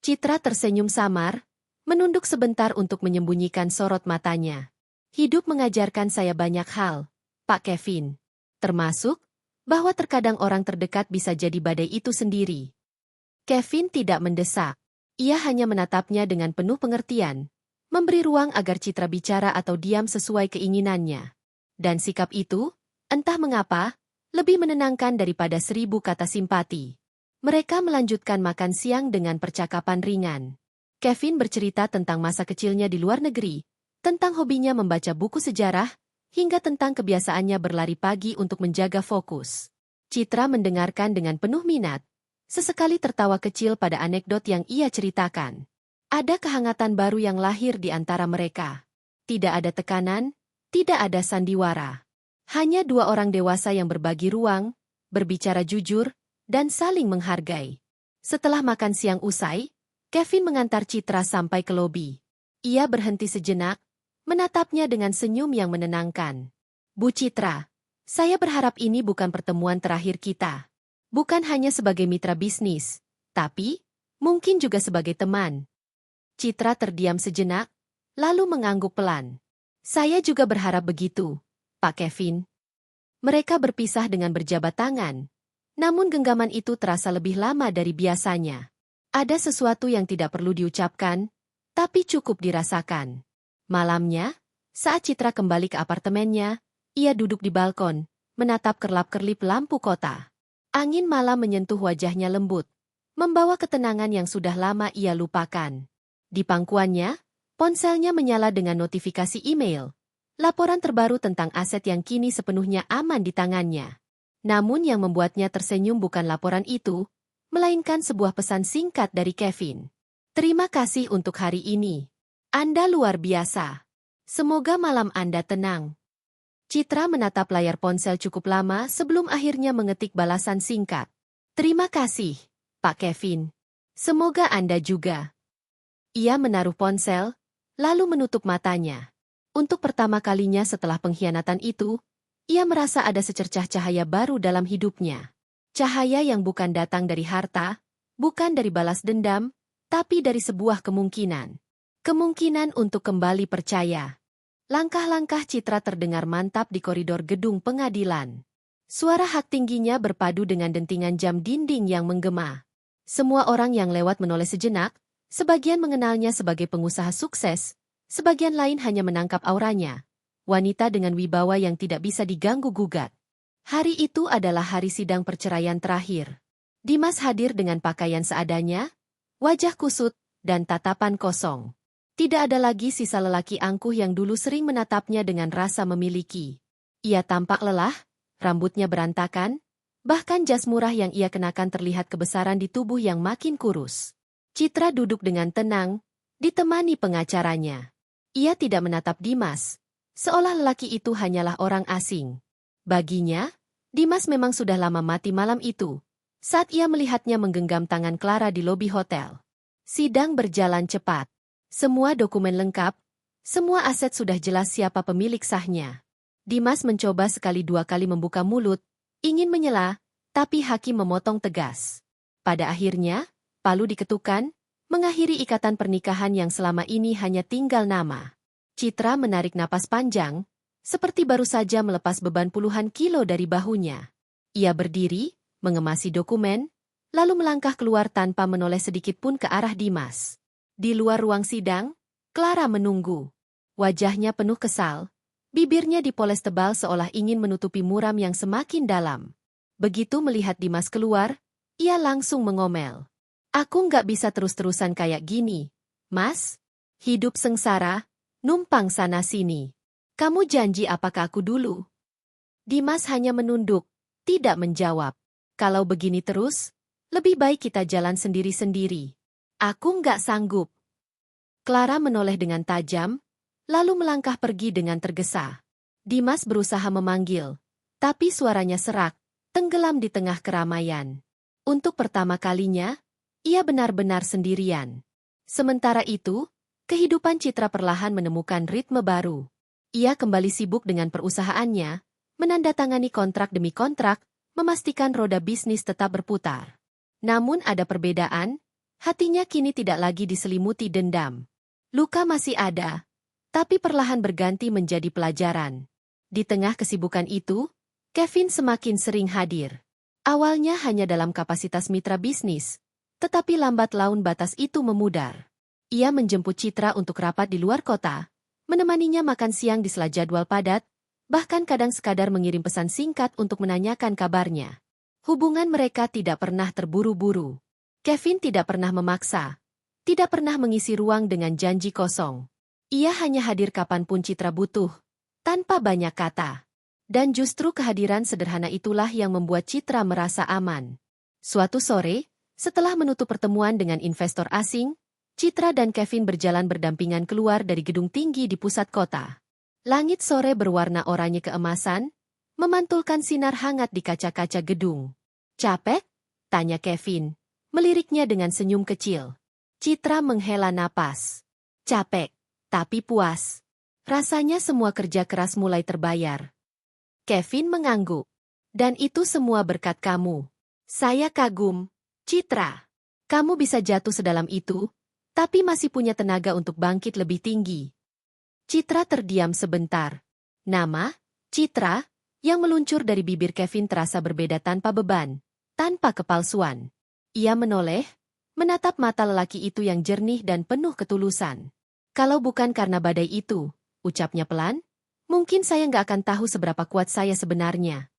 Citra tersenyum samar, menunduk sebentar untuk menyembunyikan sorot matanya. Hidup mengajarkan saya banyak hal, Pak Kevin. Termasuk, bahwa terkadang orang terdekat bisa jadi badai itu sendiri. Kevin tidak mendesak. Ia hanya menatapnya dengan penuh pengertian, memberi ruang agar Citra bicara atau diam sesuai keinginannya. Dan sikap itu, entah mengapa, lebih menenangkan daripada 1000 kata simpati. Mereka melanjutkan makan siang dengan percakapan ringan. Kevin bercerita tentang masa kecilnya di luar negeri, tentang hobinya membaca buku sejarah, hingga tentang kebiasaannya berlari pagi untuk menjaga fokus. Citra mendengarkan dengan penuh minat, sesekali tertawa kecil pada anekdot yang ia ceritakan. Ada kehangatan baru yang lahir di antara mereka. Tidak ada tekanan, tidak ada sandiwara. Hanya dua orang dewasa yang berbagi ruang, berbicara jujur, dan saling menghargai. Setelah makan siang usai, Kevin mengantar Citra sampai ke lobi. Ia berhenti sejenak, menatapnya dengan senyum yang menenangkan. Bu Citra, saya berharap ini bukan pertemuan terakhir kita. Bukan hanya sebagai mitra bisnis, tapi mungkin juga sebagai teman. Citra terdiam sejenak, lalu mengangguk pelan. Saya juga berharap begitu, Pak Kevin. Mereka berpisah dengan berjabat tangan, namun genggaman itu terasa lebih lama dari biasanya. Ada sesuatu yang tidak perlu diucapkan, tapi cukup dirasakan. Malamnya, saat Citra kembali ke apartemennya, ia duduk di balkon, menatap kerlap-kerlip lampu kota. Angin malam menyentuh wajahnya lembut, membawa ketenangan yang sudah lama ia lupakan. Di pangkuannya, ponselnya menyala dengan notifikasi email. Laporan terbaru tentang aset yang kini sepenuhnya aman di tangannya. Namun yang membuatnya tersenyum bukan laporan itu, melainkan sebuah pesan singkat dari Kevin. Terima kasih untuk hari ini. Anda luar biasa. Semoga malam Anda tenang. Citra menatap layar ponsel cukup lama sebelum akhirnya mengetik balasan singkat. Terima kasih, Pak Kevin. Semoga Anda juga. Ia menaruh ponsel, lalu menutup matanya. Untuk pertama kalinya setelah pengkhianatan itu, ia merasa ada secercah cahaya baru dalam hidupnya. Cahaya yang bukan datang dari harta, bukan dari balas dendam, tapi dari sebuah kemungkinan. Kemungkinan untuk kembali percaya. Langkah-langkah Citra terdengar mantap di koridor gedung pengadilan. Suara hak tingginya berpadu dengan dentingan jam dinding yang menggema. Semua orang yang lewat menoleh sejenak, sebagian mengenalnya sebagai pengusaha sukses, sebagian lain hanya menangkap auranya. Wanita dengan wibawa yang tidak bisa diganggu-gugat. Hari itu adalah hari sidang perceraian terakhir. Dimas hadir dengan pakaian seadanya, wajah kusut, dan tatapan kosong. Tidak ada lagi sisa lelaki angkuh yang dulu sering menatapnya dengan rasa memiliki. Ia tampak lelah, rambutnya berantakan, bahkan jas murah yang ia kenakan terlihat kebesaran di tubuh yang makin kurus. Citra duduk dengan tenang, ditemani pengacaranya. Ia tidak menatap Dimas, seolah lelaki itu hanyalah orang asing. Baginya, Dimas memang sudah lama mati malam itu, saat ia melihatnya menggenggam tangan Clara di lobi hotel. Sidang berjalan cepat. Semua dokumen lengkap, semua aset sudah jelas siapa pemilik sahnya. Dimas mencoba sekali dua kali membuka mulut, ingin menyela, tapi hakim memotong tegas. Pada akhirnya, palu diketukan, mengakhiri ikatan pernikahan yang selama ini hanya tinggal nama. Citra menarik napas panjang, seperti baru saja melepas beban puluhan kilo dari bahunya. Ia berdiri, mengemasi dokumen, lalu melangkah keluar tanpa menoleh sedikit pun ke arah Dimas. Di luar ruang sidang, Clara menunggu. Wajahnya penuh kesal, bibirnya dipoles tebal seolah ingin menutupi muram yang semakin dalam. Begitu melihat Dimas keluar, ia langsung mengomel. Aku nggak bisa terus-terusan kayak gini, Mas. Hidup sengsara, numpang sana-sini. Kamu janji apakah aku dulu? Dimas hanya menunduk, tidak menjawab. Kalau begini terus, lebih baik kita jalan sendiri-sendiri. Aku nggak sanggup. Clara menoleh dengan tajam, lalu melangkah pergi dengan tergesa. Dimas berusaha memanggil, tapi suaranya serak, tenggelam di tengah keramaian. Untuk pertama kalinya, ia benar-benar sendirian. Sementara itu, kehidupan Citra perlahan menemukan ritme baru. Ia kembali sibuk dengan perusahaannya, menandatangani kontrak demi kontrak, memastikan roda bisnis tetap berputar. Namun ada perbedaan, hatinya kini tidak lagi diselimuti dendam. Luka masih ada, tapi perlahan berganti menjadi pelajaran. Di tengah kesibukan itu, Kevin semakin sering hadir. Awalnya hanya dalam kapasitas mitra bisnis, tetapi lambat laun batas itu memudar. Ia menjemput Citra untuk rapat di luar kota, menemaninya makan siang di sela jadwal padat, bahkan kadang sekadar mengirim pesan singkat untuk menanyakan kabarnya. Hubungan mereka tidak pernah terburu-buru. Kevin tidak pernah memaksa, tidak pernah mengisi ruang dengan janji kosong. Ia hanya hadir kapanpun Citra butuh, tanpa banyak kata. Dan justru kehadiran sederhana itulah yang membuat Citra merasa aman. Suatu sore, setelah menutup pertemuan dengan investor asing, Citra dan Kevin berjalan berdampingan keluar dari gedung tinggi di pusat kota. Langit sore berwarna oranye keemasan, memantulkan sinar hangat di kaca-kaca gedung. Capek? Tanya Kevin, meliriknya dengan senyum kecil. Citra menghela napas. Capek, tapi puas. Rasanya semua kerja keras mulai terbayar. Kevin mengangguk. Dan itu semua berkat kamu. Saya kagum. Citra, kamu bisa jatuh sedalam itu, tapi masih punya tenaga untuk bangkit lebih tinggi. Citra terdiam sebentar. Nama, Citra, yang meluncur dari bibir Kevin terasa berbeda tanpa beban, tanpa kepalsuan. Ia menoleh, menatap mata lelaki itu yang jernih dan penuh ketulusan. Kalau bukan karena badai itu, ucapnya pelan, mungkin saya nggak akan tahu seberapa kuat saya sebenarnya.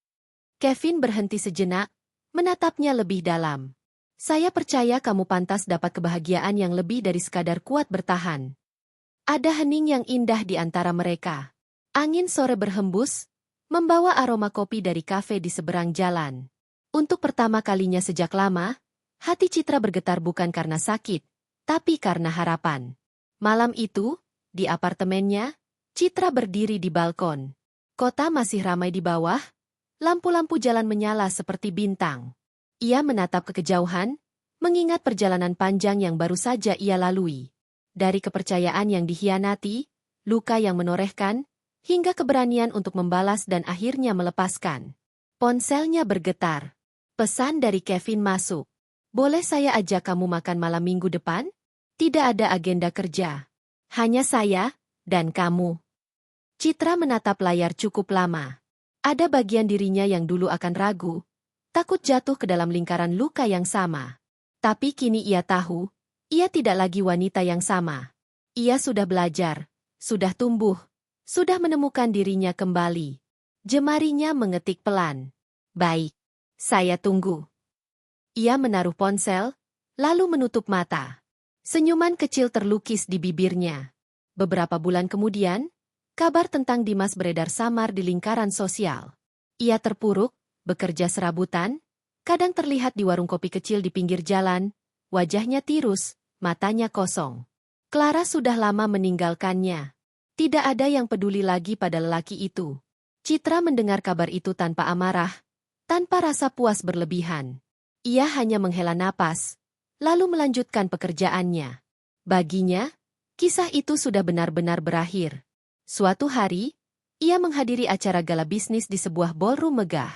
Kevin berhenti sejenak, menatapnya lebih dalam. Saya percaya kamu pantas dapat kebahagiaan yang lebih dari sekadar kuat bertahan. Ada hening yang indah di antara mereka. Angin sore berhembus, membawa aroma kopi dari kafe di seberang jalan. Untuk pertama kalinya sejak lama, hati Citra bergetar bukan karena sakit, tapi karena harapan. Malam itu, di apartemennya, Citra berdiri di balkon. Kota masih ramai di bawah, lampu-lampu jalan menyala seperti bintang. Ia menatap ke kejauhan, mengingat perjalanan panjang yang baru saja ia lalui. Dari kepercayaan yang dikhianati, luka yang menorehkan, hingga keberanian untuk membalas dan akhirnya melepaskan. Ponselnya bergetar. Pesan dari Kevin masuk. Boleh saya ajak kamu makan malam minggu depan? Tidak ada agenda kerja. Hanya saya, dan kamu. Citra menatap layar cukup lama. Ada bagian dirinya yang dulu akan ragu, takut jatuh ke dalam lingkaran luka yang sama. Tapi kini ia tahu, ia tidak lagi wanita yang sama. Ia sudah belajar, sudah tumbuh, sudah menemukan dirinya kembali. Jemarinya mengetik pelan. Baik, saya tunggu. Ia menaruh ponsel, lalu menutup mata. Senyuman kecil terlukis di bibirnya. Beberapa bulan kemudian, kabar tentang Dimas beredar samar di lingkaran sosial. Ia terpuruk, bekerja serabutan, kadang terlihat di warung kopi kecil di pinggir jalan, wajahnya tirus, matanya kosong. Clara sudah lama meninggalkannya. Tidak ada yang peduli lagi pada lelaki itu. Citra mendengar kabar itu tanpa amarah, tanpa rasa puas berlebihan. Ia hanya menghela napas, lalu melanjutkan pekerjaannya. Baginya, kisah itu sudah benar-benar berakhir. Suatu hari, ia menghadiri acara gala bisnis di sebuah ballroom megah.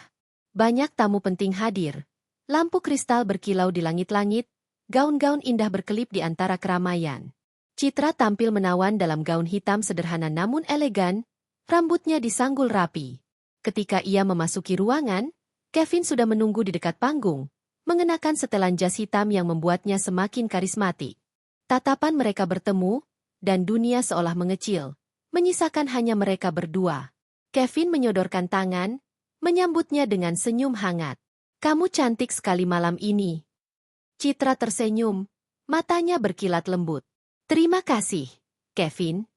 Banyak tamu penting hadir. Lampu kristal berkilau di langit-langit, Gaun-gaun indah berkelip di antara keramaian. Citra tampil menawan dalam gaun hitam sederhana namun elegan, rambutnya disanggul rapi. Ketika ia memasuki ruangan, Kevin sudah menunggu di dekat panggung, mengenakan setelan jas hitam yang membuatnya semakin karismatik. Tatapan mereka bertemu, dan dunia seolah mengecil, menyisakan hanya mereka berdua. Kevin menyodorkan tangan, menyambutnya dengan senyum hangat. "Kamu cantik sekali malam ini." Citra tersenyum, matanya berkilat lembut. "Terima kasih, Kevin."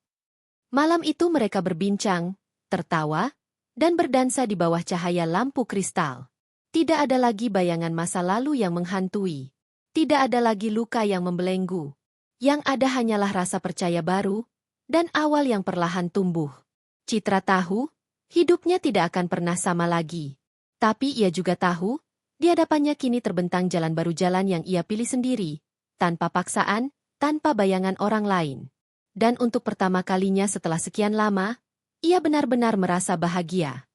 Malam itu mereka berbincang, tertawa, dan berdansa di bawah cahaya lampu kristal. Tidak ada lagi bayangan masa lalu yang menghantui. Tidak ada lagi luka yang membelenggu. Yang ada hanyalah rasa percaya baru, dan awal yang perlahan tumbuh. Citra tahu, hidupnya tidak akan pernah sama lagi. Tapi ia juga tahu, di hadapannya kini terbentang jalan baru, jalan yang ia pilih sendiri, tanpa paksaan, tanpa bayangan orang lain. Dan untuk pertama kalinya setelah sekian lama, ia benar-benar merasa bahagia.